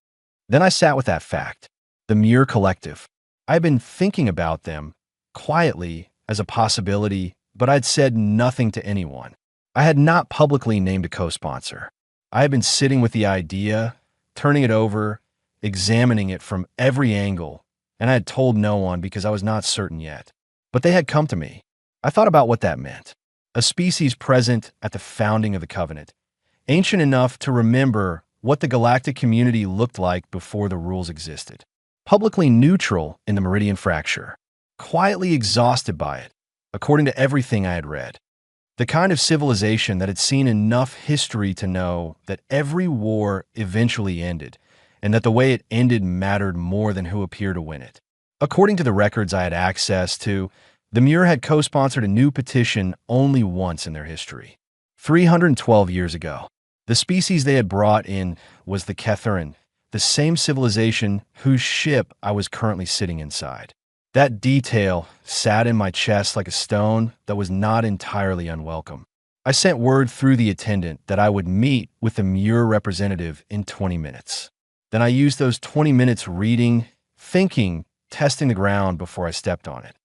Then I sat with that fact. The Muir Collective. I had been thinking about them, quietly, as a possibility, but I'd said nothing to anyone. I had not publicly named a co-sponsor. I had been sitting with the idea, turning it over, examining it from every angle, and I had told no one because I was not certain yet. But they had come to me. I thought about what that meant. A species present at the founding of the Covenant, ancient enough to remember what the galactic community looked like before the rules existed. Publicly neutral in the Meridian Fracture, quietly exhausted by it, according to everything I had read. The kind of civilization that had seen enough history to know that every war eventually ended, and that the way it ended mattered more than who appeared to win it. According to the records I had access to, the Muir had co-sponsored a new petition only once in their history. 312 years ago. The species they had brought in was the Ketharan, the same civilization whose ship I was currently sitting inside. That detail sat in my chest like a stone that was not entirely unwelcome. I sent word through the attendant that I would meet with the Muir representative in 20 minutes. Then I used those 20 minutes reading, thinking, testing the ground before I stepped on it.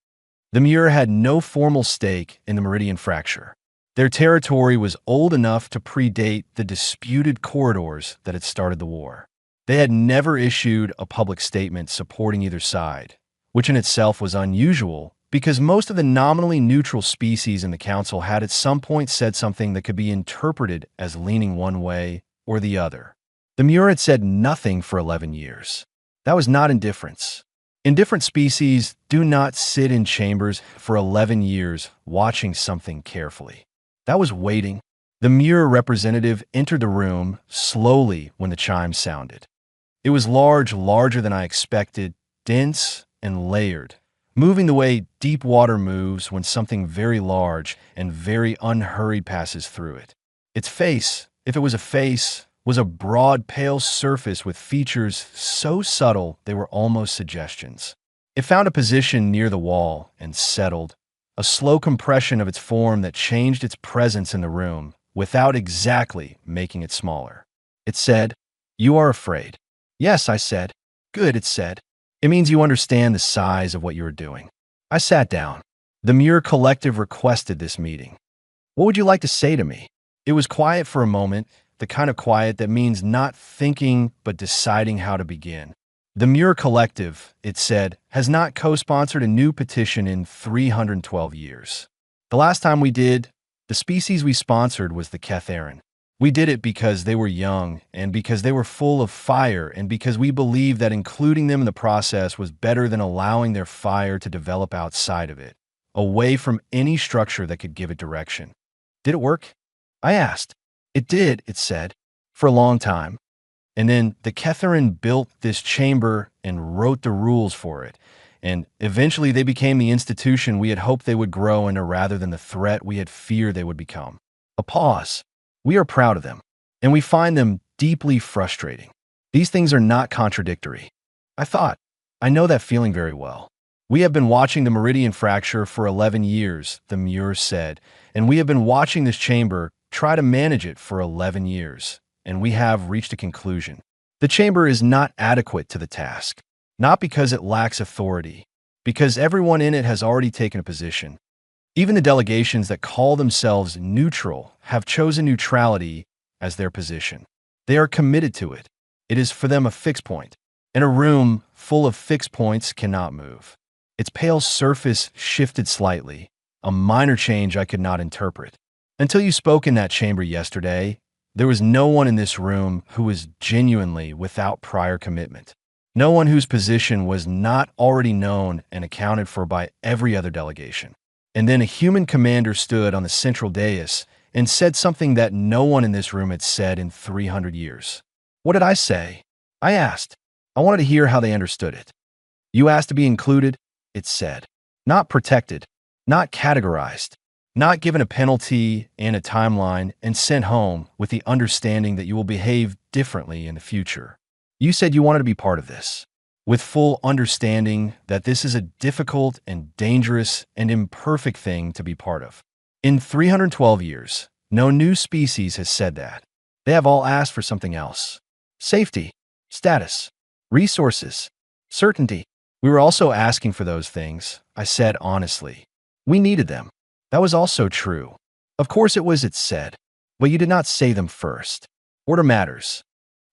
The Muir had no formal stake in the Meridian Fracture. Their territory was old enough to predate the disputed corridors that had started the war. They had never issued a public statement supporting either side, which in itself was unusual Because most of the nominally neutral species in the council had at some point said something that could be interpreted as leaning one way or the other. The Muir had said nothing for 11 years. That was not indifference. Indifferent species do not sit in chambers for 11 years watching something carefully. That was waiting. The Muir representative entered the room slowly when the chimes sounded. It was larger than I expected, dense and layered, moving the way deep water moves when something very large and very unhurried passes through it. Its face, if it was a face, was a broad, pale surface with features so subtle they were almost suggestions. It found a position near the wall and settled, a slow compression of its form that changed its presence in the room without exactly making it smaller. It said, "You are afraid." "Yes," I said. "Good," it said. "It means you understand the size of what you are doing." I sat down. The Muir Collective requested this meeting. "What would you like to say to me?" It was quiet for a moment, the kind of quiet that means not thinking but deciding how to begin. The Muir Collective, it said, has not co-sponsored a new petition in 312 years. The last time we did, the species we sponsored was the Ketharin. We did it because they were young and because they were full of fire and because we believed that including them in the process was better than allowing their fire to develop outside of it, away from any structure that could give it direction. Did it work? I asked. It did, it said, for a long time. And then the Ketharin built this chamber and wrote the rules for it. And eventually they became the institution we had hoped they would grow into rather than the threat we had feared they would become. A pause. We are proud of them, and we find them deeply frustrating. These things are not contradictory. I thought, I know that feeling very well. We have been watching the meridian fracture for 11 years, the Muir said, and we have been watching this chamber try to manage it for 11 years, and we have reached a conclusion. The chamber is not adequate to the task, not because it lacks authority, because everyone in it has already taken a position. Even the delegations that call themselves neutral have chosen neutrality as their position. They are committed to it. It is for them a fixed point, and a room full of fixed points cannot move. Its pale surface shifted slightly, a minor change I could not interpret. Until you spoke in that chamber yesterday, there was no one in this room who was genuinely without prior commitment. No one whose position was not already known and accounted for by every other delegation. And then a human commander stood on the central dais and said something that no one in this room had said in 300 years. What did I say? I asked. I wanted to hear how they understood it. You asked to be included, it said. Not protected, not categorized, not given a penalty and a timeline and sent home with the understanding that you will behave differently in the future. You said you wanted to be part of this, with full understanding that this is a difficult and dangerous and imperfect thing to be part of. In 312 years, no new species has said that. They have all asked for something else. Safety, status, resources, certainty. We were also asking for those things, I said honestly. We needed them. That was also true. Of course it was, it said, but you did not say them first. Order matters.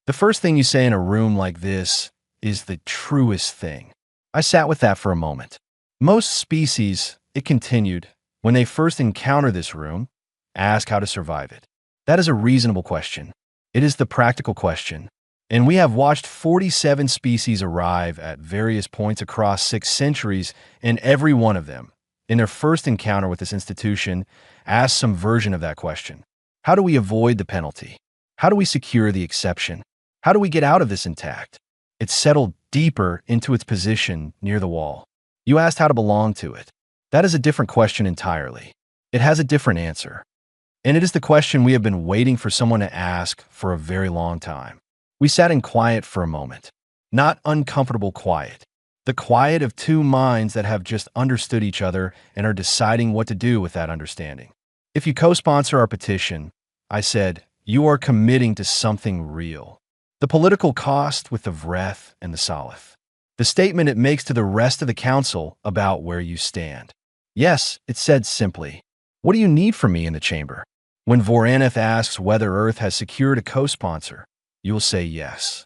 The first thing you say in a room like this is the truest thing. I sat with that for a moment. Most species, it continued, when they first encounter this room, ask how to survive it. That is a reasonable question. It is the practical question. And we have watched 47 species arrive at various points across 6 centuries, and every one of them, in their first encounter with this institution, asked some version of that question. How do we avoid the penalty? How do we secure the exception? How do we get out of this intact? It settled deeper into its position near the wall. You asked how to belong to it. That is a different question entirely. It has a different answer. And it is the question we have been waiting for someone to ask for a very long time. We sat in quiet for a moment. Not uncomfortable quiet. The quiet of two minds that have just understood each other and are deciding what to do with that understanding. If you co-sponsor our petition, I said, you are committing to something real. The political cost with the Vreth and the Salith. The statement it makes to the rest of the council about where you stand. Yes, it said simply. What do you need from me in the chamber? When Voraneth asks whether Earth has secured a co-sponsor, you will say yes.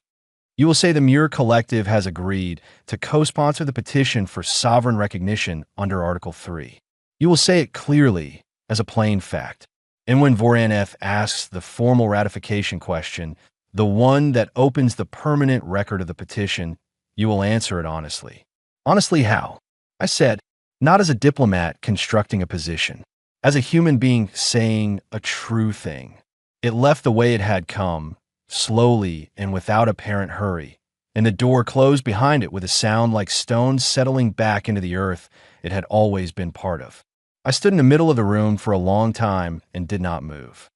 You will say the Muir Collective has agreed to co-sponsor the petition for sovereign recognition under Article 3. You will say it clearly as a plain fact. And when Voraneth asks the formal ratification question, the one that opens the permanent record of the petition, you will answer it honestly. Honestly how? I said, not as a diplomat constructing a position, as a human being saying a true thing. It left the way it had come, slowly and without apparent hurry, and the door closed behind it with a sound like stones settling back into the earth it had always been part of. I stood in the middle of the room for a long time and did not move.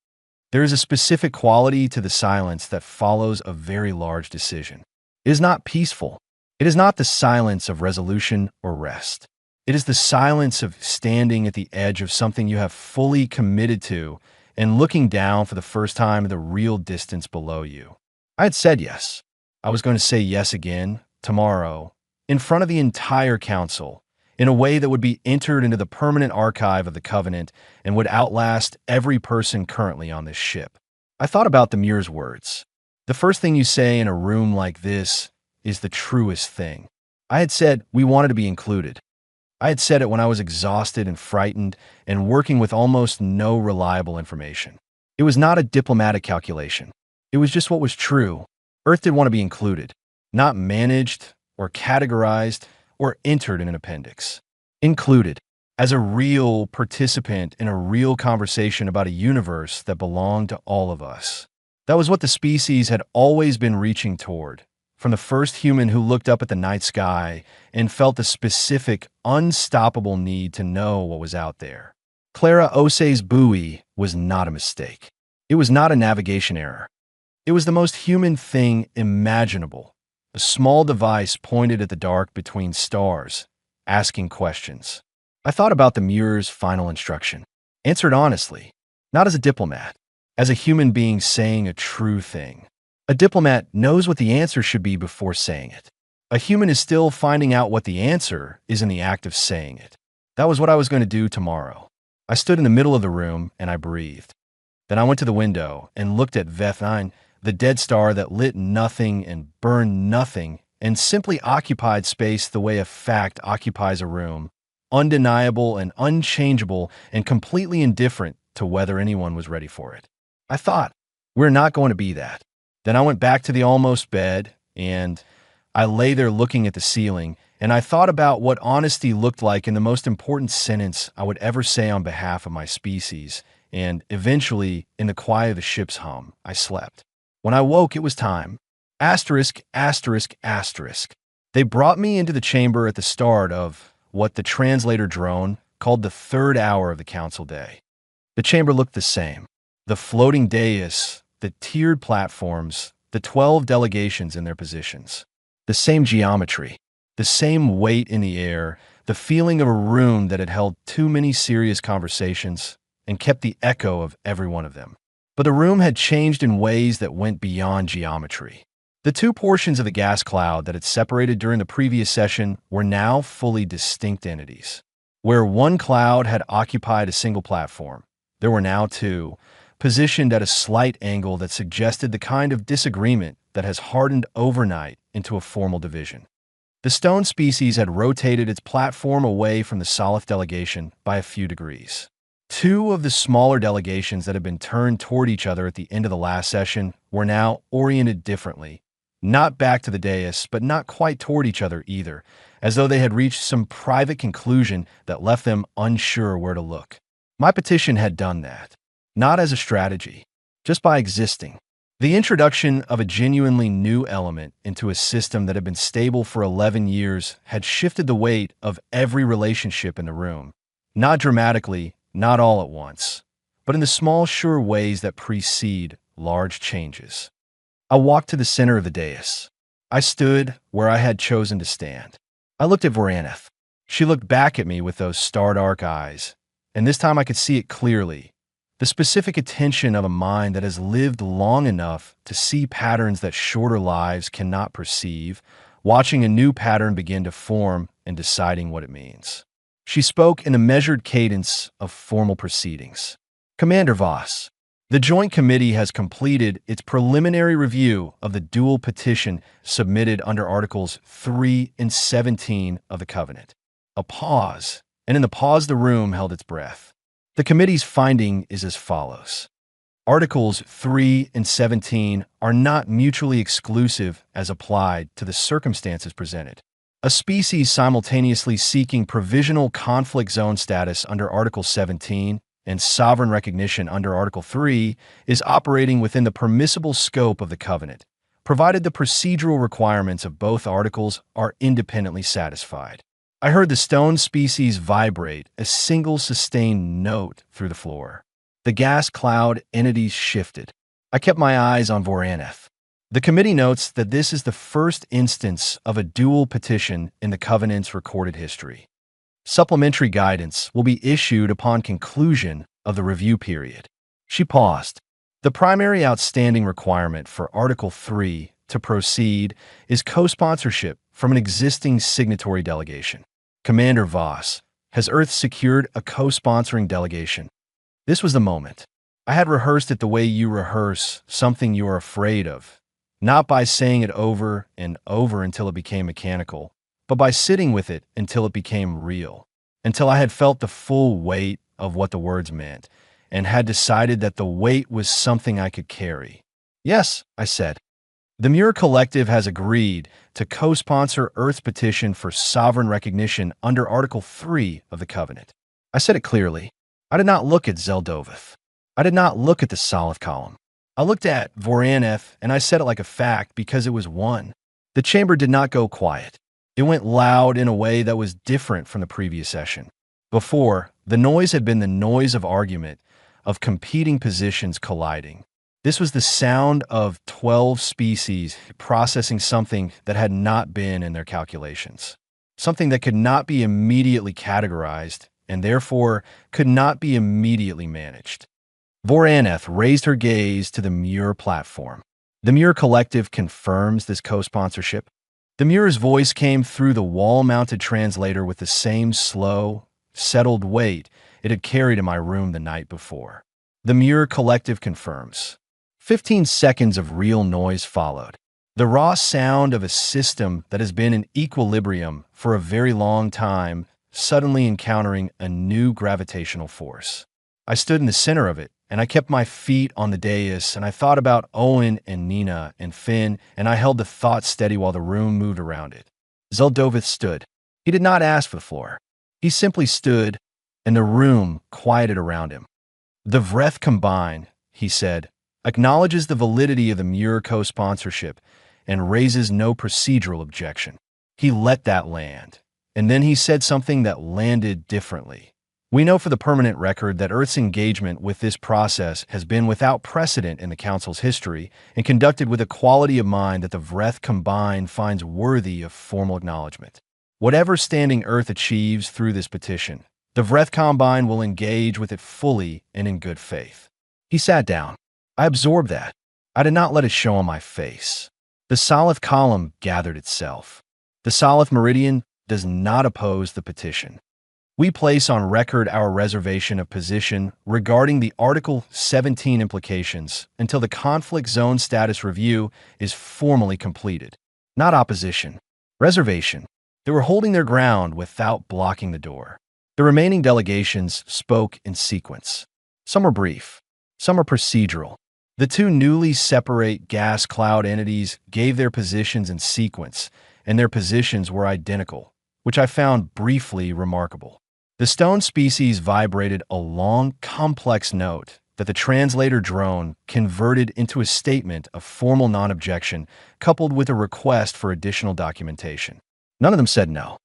There is a specific quality to the silence that follows a very large decision. It is not peaceful. It is not the silence of resolution or rest. It is the silence of standing at the edge of something you have fully committed to and looking down for the first time at the real distance below you. I had said yes. I was going to say yes again, tomorrow, in front of the entire council, in a way that would be entered into the permanent archive of the Covenant and would outlast every person currently on this ship. I thought about the Muir's words. The first thing you say in a room like this is the truest thing. I had said we wanted to be included. I had said it when I was exhausted and frightened and working with almost no reliable information. It was not a diplomatic calculation. It was just what was true. Earth did want to be included, not managed or categorized or entered in an appendix. Included, as a real participant in a real conversation about a universe that belonged to all of us. That was what the species had always been reaching toward, from the first human who looked up at the night sky and felt the specific, unstoppable need to know what was out there. Clara Osei's buoy was not a mistake. It was not a navigation error. It was the most human thing imaginable, a small device pointed at the dark between stars, asking questions. I thought about the Muir's final instruction. Answered honestly, not as a diplomat, as a human being saying a true thing. A diplomat knows what the answer should be before saying it. A human is still finding out what the answer is in the act of saying it. That was what I was going to do tomorrow. I stood in the middle of the room and I breathed. Then I went to the window and looked at Veth9, the dead star that lit nothing and burned nothing and simply occupied space the way a fact occupies a room, undeniable and unchangeable and completely indifferent to whether anyone was ready for it. I thought, we're not going to be that. Then I went back to the almost bed, and I lay there looking at the ceiling, and I thought about what honesty looked like in the most important sentence I would ever say on behalf of my species, and eventually, in the quiet of the ship's hum, I slept. When I woke, it was time. Asterisk, asterisk, asterisk. They brought me into the chamber at the start of what the translator drone called the third hour of the council day. The chamber looked the same. The floating dais, the tiered platforms, the 12 delegations in their positions. The same geometry, the same weight in the air, the feeling of a room that had held too many serious conversations and kept the echo of every one of them. But the room had changed in ways that went beyond geometry. The two portions of the gas cloud that had separated during the previous session were now fully distinct entities. Where one cloud had occupied a single platform, there were now two, positioned at a slight angle that suggested the kind of disagreement that has hardened overnight into a formal division. The stone species had rotated its platform away from the Salif delegation by a few degrees. Two of the smaller delegations that had been turned toward each other at the end of the last session were now oriented differently, not back to the dais, but not quite toward each other either, as though they had reached some private conclusion that left them unsure where to look. My petition had done that. Not as a strategy, just by existing. The introduction of a genuinely new element into a system that had been stable for 11 years had shifted the weight of every relationship in the room. Not dramatically, not all at once, but in the small, sure ways that precede large changes. I walked to the center of the dais. I stood where I had chosen to stand. I looked at Voraneth. She looked back at me with those star-dark eyes, and this time I could see it clearly. The specific attention of a mind that has lived long enough to see patterns that shorter lives cannot perceive, watching a new pattern begin to form and deciding what it means. She spoke in a measured cadence of formal proceedings. Commander Voss, The Joint Committee has completed its preliminary review of the dual petition submitted under Articles 3 and 17 of the Covenant. A pause, and in the pause the room held its breath. The committee's finding is as follows. Articles 3 and 17 are not mutually exclusive as applied to the circumstances presented. A species simultaneously seeking provisional conflict zone status under Article 17 and sovereign recognition under Article 3 is operating within the permissible scope of the Covenant, provided the procedural requirements of both articles are independently satisfied. I heard the stone species vibrate a single sustained note through the floor. The gas cloud entities shifted. I kept my eyes on Voraneth. The committee notes that this is the first instance of a dual petition in the Covenant's recorded history. Supplementary guidance will be issued upon conclusion of the review period. She paused. The primary outstanding requirement for Article 3 to proceed is co-sponsorship from an existing signatory delegation. Commander Voss, has Earth secured a co-sponsoring delegation? This was the moment. I had rehearsed it the way you rehearse something you are afraid of, not by saying it over and over until it became mechanical, but by sitting with it until it became real, until I had felt the full weight of what the words meant, and had decided that the weight was something I could carry. Yes, I said. The Muir Collective has agreed to co-sponsor Earth's petition for sovereign recognition under Article 3 of the Covenant. I said it clearly. I did not look at Zeldovith. I did not look at the Solith column. I looked at Voraneth, and I said it like a fact because it was one. The chamber did not go quiet. It went loud in a way that was different from the previous session. Before, the noise had been the noise of argument, of competing positions colliding. This was the sound of 12 species processing something that had not been in their calculations, something that could not be immediately categorized and therefore could not be immediately managed. Voraneth raised her gaze to the Muir platform. The Muir Collective confirms this co-sponsorship. The Muir's voice came through the wall-mounted translator with the same slow, settled weight it had carried in my room the night before. The Muir Collective confirms. 15 seconds of real noise followed. The raw sound of a system that has been in equilibrium for a very long time suddenly encountering a new gravitational force. I stood in the center of it, and I kept my feet on the dais, and I thought about Owen and Nina and Finn, and I held the thought steady while the room moved around it. Zeldovith stood. He did not ask for the floor. He simply stood, and the room quieted around him. The Vreth combined, he said, acknowledges the validity of the Muir co-sponsorship and raises no procedural objection. He let that land, and then he said something that landed differently. We know for the permanent record that Earth's engagement with this process has been without precedent in the Council's history and conducted with a quality of mind that the Vreth combined finds worthy of formal acknowledgement. Whatever standing Earth achieves through this petition, the Vreth combine will engage with it fully and in good faith. He sat down. I absorbed that. I did not let it show on my face. The Solith column gathered itself. The Solith Meridian does not oppose the petition. We place on record our reservation of position regarding the Article 17 implications until the conflict zone status review is formally completed. Not opposition. Reservation. They were holding their ground without blocking the door. The remaining delegations spoke in sequence. Some were brief. Some were procedural. The two newly separate gas cloud entities gave their positions in sequence, and their positions were identical, which I found briefly remarkable. The stone species vibrated a long, complex note that the translator drone converted into a statement of formal non-objection coupled with a request for additional documentation. None of them said no.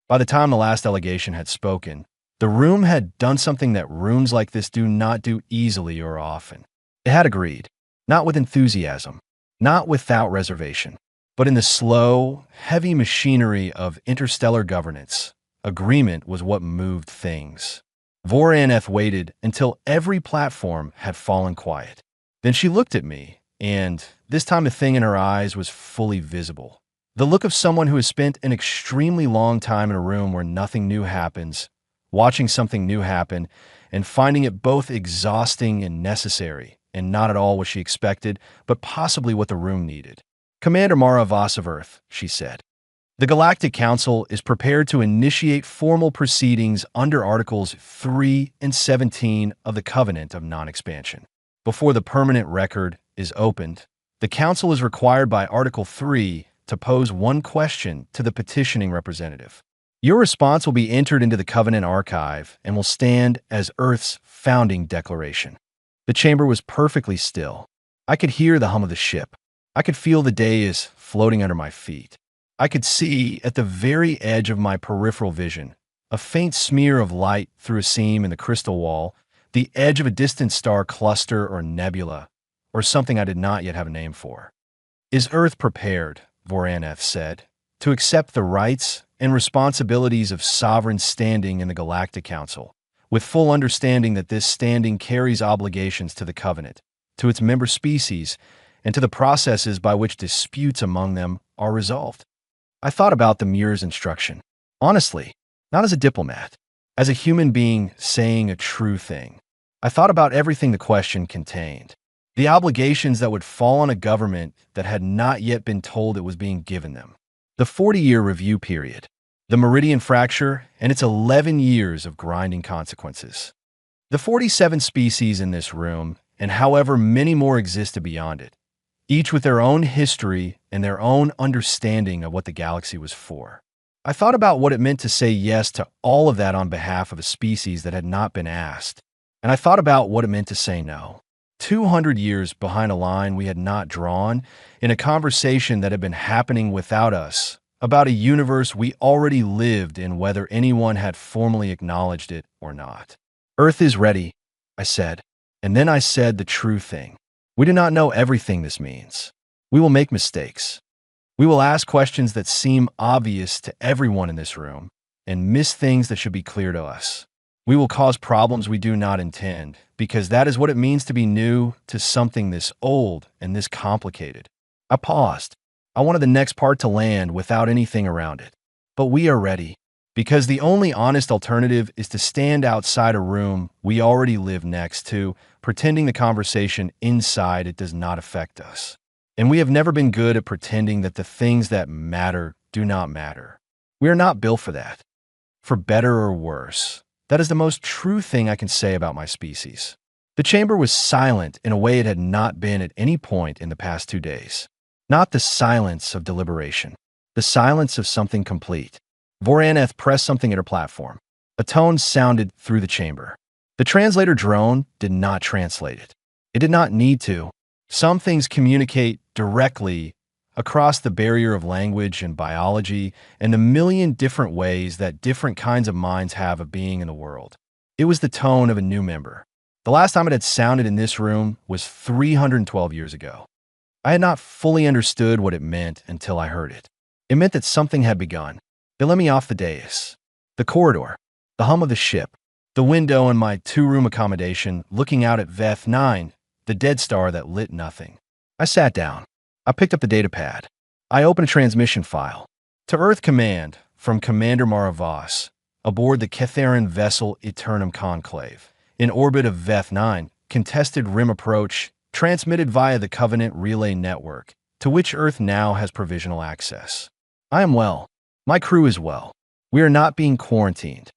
By the time the last delegation had spoken, the room had done something that rooms like this do not do easily or often. It had agreed, not with enthusiasm, not without reservation, but in the slow, heavy machinery of interstellar governance. Agreement was what moved things. Voraneth waited until every platform had fallen quiet. Then she looked at me, and this time the thing in her eyes was fully visible. The look of someone who has spent an extremely long time in a room where nothing new happens, watching something new happen, and finding it both exhausting and necessary, and not at all what she expected, but possibly what the room needed. "Commander Mara Voss of Earth," she said. "The Galactic Council is prepared to initiate formal proceedings under Articles 3 and 17 of the Covenant of Non-Expansion. Before the permanent record is opened, the Council is required by Article 3 to pose one question to the petitioning representative. Your response will be entered into the Covenant archive and will stand as Earth's founding declaration." The chamber was perfectly still. I could hear the hum of the ship. I could feel the dais floating under my feet. I could see, at the very edge of my peripheral vision, a faint smear of light through a seam in the crystal wall, the edge of a distant star cluster or nebula, or something I did not yet have a name for. "Is Earth prepared," Voraneth said, "to accept the rights and responsibilities of sovereign standing in the Galactic Council, with full understanding that this standing carries obligations to the Covenant, to its member species, and to the processes by which disputes among them are resolved?" I thought about the Muir's instruction. Honestly, not as a diplomat, as a human being saying a true thing. I thought about everything the question contained. The obligations that would fall on a government that had not yet been told it was being given them. The 40-year review period. The Meridian fracture and its 11 years of grinding consequences. The 47 species in this room, and however many more existed beyond it, each with their own history and their own understanding of what the galaxy was for. I thought about what it meant to say yes to all of that on behalf of a species that had not been asked, and I thought about what it meant to say no. 200 years behind a line we had not drawn, in a conversation that had been happening without us, about a universe we already lived in, whether anyone had formally acknowledged it or not. "Earth is ready," I said, and then I said the true thing. We do not know everything this means. We will make mistakes. We will ask questions that seem obvious to everyone in this room and miss things that should be clear to us. We will cause problems we do not intend, because that is what it means to be new to something this old and this complicated. I paused. I wanted the next part to land without anything around it. But we are ready, because the only honest alternative is to stand outside a room we already live next to, pretending the conversation inside it does not affect us. And we have never been good at pretending that the things that matter do not matter. We are not built for that. For better or worse. That is the most true thing I can say about my species. The chamber was silent in a way it had not been at any point in the past 2 days. Not the silence of deliberation. The silence of something complete. Voraneth pressed something at her platform. A tone sounded through the chamber. The translator drone did not translate it. It did not need to. Some things communicate directly across the barrier of language and biology and the million different ways that different kinds of minds have of being in the world. It was the tone of a new member. The last time it had sounded in this room was 312 years ago. I had not fully understood what it meant until I heard it. It meant that something had begun. They let me off the dais. The corridor, the hum of the ship, the window in my 2-room accommodation looking out at Veth 9, the dead star that lit nothing. I sat down. I picked up the datapad. I opened a transmission file. To Earth Command, from Commander Mara Voss, aboard the Ketharan vessel Eternum Conclave, in orbit of Veth 9, contested rim approach, transmitted via the Covenant Relay Network, to which Earth now has provisional access. I am well. My crew is well. We are not being quarantined.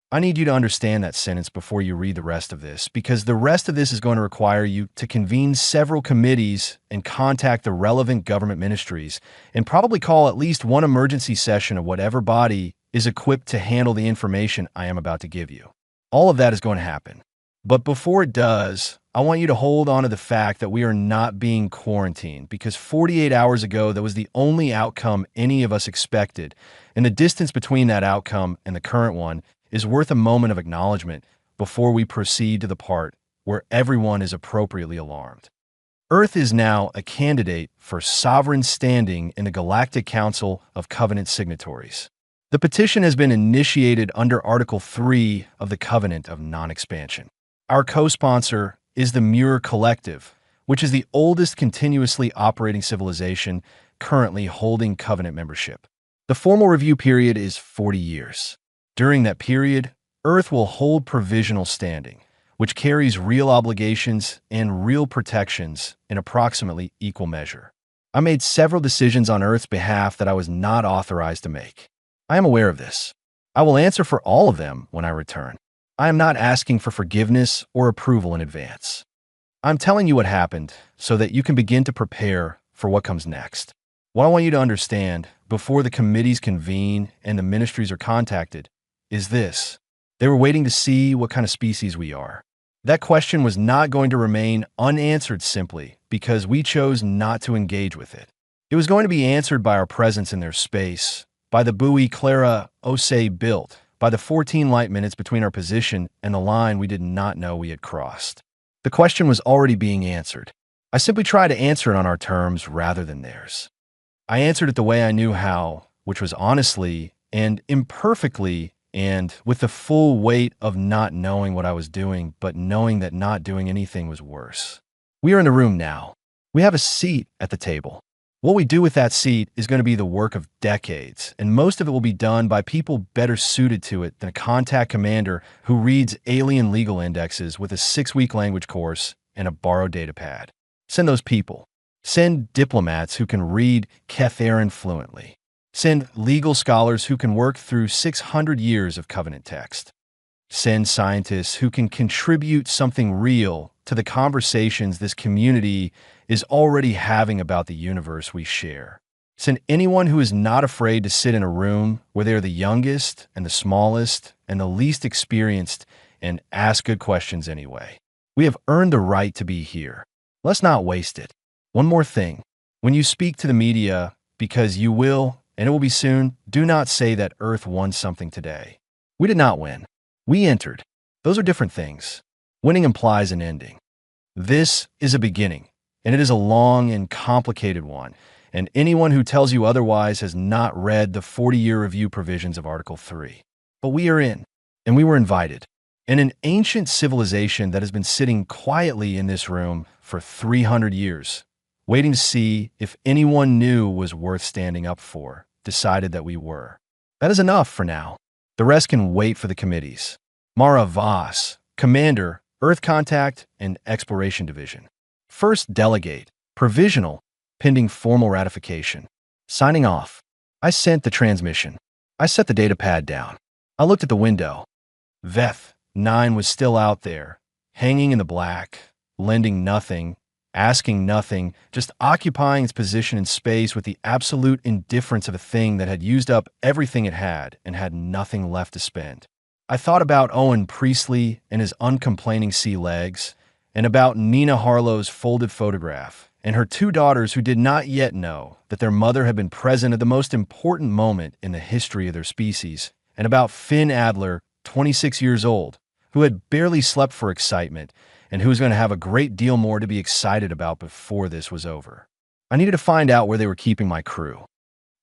I need you to understand that sentence before you read the rest of this, because the rest of this is going to require you to convene several committees and contact the relevant government ministries, and probably call at least one emergency session of whatever body is equipped to handle the information I am about to give you. All of that is going to happen. But before it does, I want you to hold on to the fact that we are not being quarantined, because 48 hours ago, that was the only outcome any of us expected, and the distance between that outcome and the current one is worth a moment of acknowledgement before we proceed to the part where everyone is appropriately alarmed. Earth is now a candidate for sovereign standing in the Galactic Council of Covenant signatories. The petition has been initiated under Article 3 of the Covenant of Non-Expansion. Our co-sponsor is the Muir Collective, which is the oldest continuously operating civilization currently holding Covenant membership. The formal review period is 40 years. During that period, Earth will hold provisional standing, which carries real obligations and real protections in approximately equal measure. I made several decisions on Earth's behalf that I was not authorized to make. I am aware of this. I will answer for all of them when I return. I am not asking for forgiveness or approval in advance. I'm telling you what happened so that you can begin to prepare for what comes next. What I want you to understand before the committees convene and the ministries are contacted is this. They were waiting to see what kind of species we are. That question was not going to remain unanswered simply because we chose not to engage with it. It was going to be answered by our presence in their space, by the buoy Clara Osei built, by the 14 light minutes between our position and the line we did not know we had crossed. The question was already being answered. I simply tried to answer it on our terms rather than theirs. I answered it the way I knew how, which was honestly and imperfectly and with the full weight of not knowing what I was doing, but knowing that not doing anything was worse. We are in the room now. We have a seat at the table. What we do with that seat is going to be the work of decades, and most of it will be done by people better suited to it than a contact commander who reads alien legal indexes with a 6-week language course and a borrowed datapad. Send those people. Send diplomats who can read Ketharan fluently. Send legal scholars who can work through 600 years of covenant text. Send scientists who can contribute something real to the conversations this community is already having about the universe we share. Send anyone who is not afraid to sit in a room where they are the youngest and the smallest and the least experienced and ask good questions anyway. We have earned the right to be here. Let's not waste it. One more thing. When you speak to the media, because you will, and it will be soon, do not say that Earth won something today. We did not win. We entered. Those are different things. Winning implies an ending. This is a beginning, and it is a long and complicated one, and anyone who tells you otherwise has not read the 40-year review provisions of Article 3. But we are in, and we were invited. And an ancient civilization that has been sitting quietly in this room for 300 years, waiting to see if anyone new was worth standing up for, decided that we were. That is enough for now. The rest can wait for the committees. Mara Voss, Commander, Earth Contact and Exploration Division. First Delegate, Provisional, pending formal ratification. Signing off. I sent the transmission. I set the datapad down. I looked at the window. Veth 9 was still out there, hanging in the black, lending nothing, asking nothing, just occupying its position in space with the absolute indifference of a thing that had used up everything it had and had nothing left to spend. I thought about Owen Priestley and his uncomplaining sea legs, and about Nina Harlow's folded photograph, and her 2 daughters who did not yet know that their mother had been present at the most important moment in the history of their species, and about Finn Adler, 26 years old, who had barely slept for excitement, and who was going to have a great deal more to be excited about before this was over. I needed to find out where they were keeping my crew.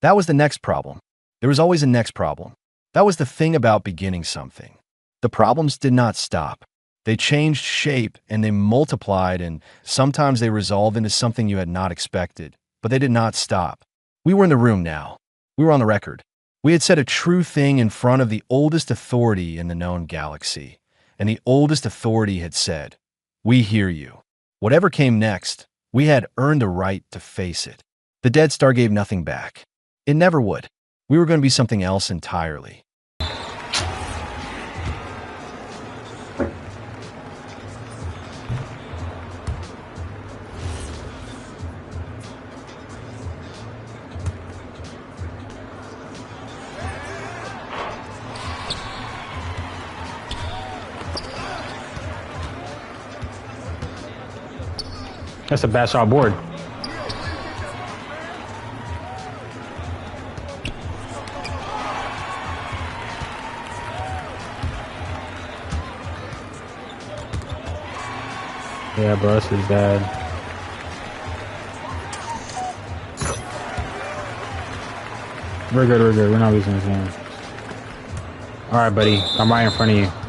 That was the next problem. There was always a next problem. That was the thing about beginning something. The problems did not stop. They changed shape and they multiplied, and sometimes they resolved into something you had not expected, but they did not stop. We were in the room now. We were on the record. We had said a true thing in front of the oldest authority in the known galaxy, and the oldest authority had said, "We hear you." Whatever came next, we had earned the right to face it. The Dead Star gave nothing back. It never would. We were going to be something else entirely. That's a bad shot board. Yeah, bro, this is bad. We're good, we're good. We're not losing this game. Alright, buddy. I'm right in front of you.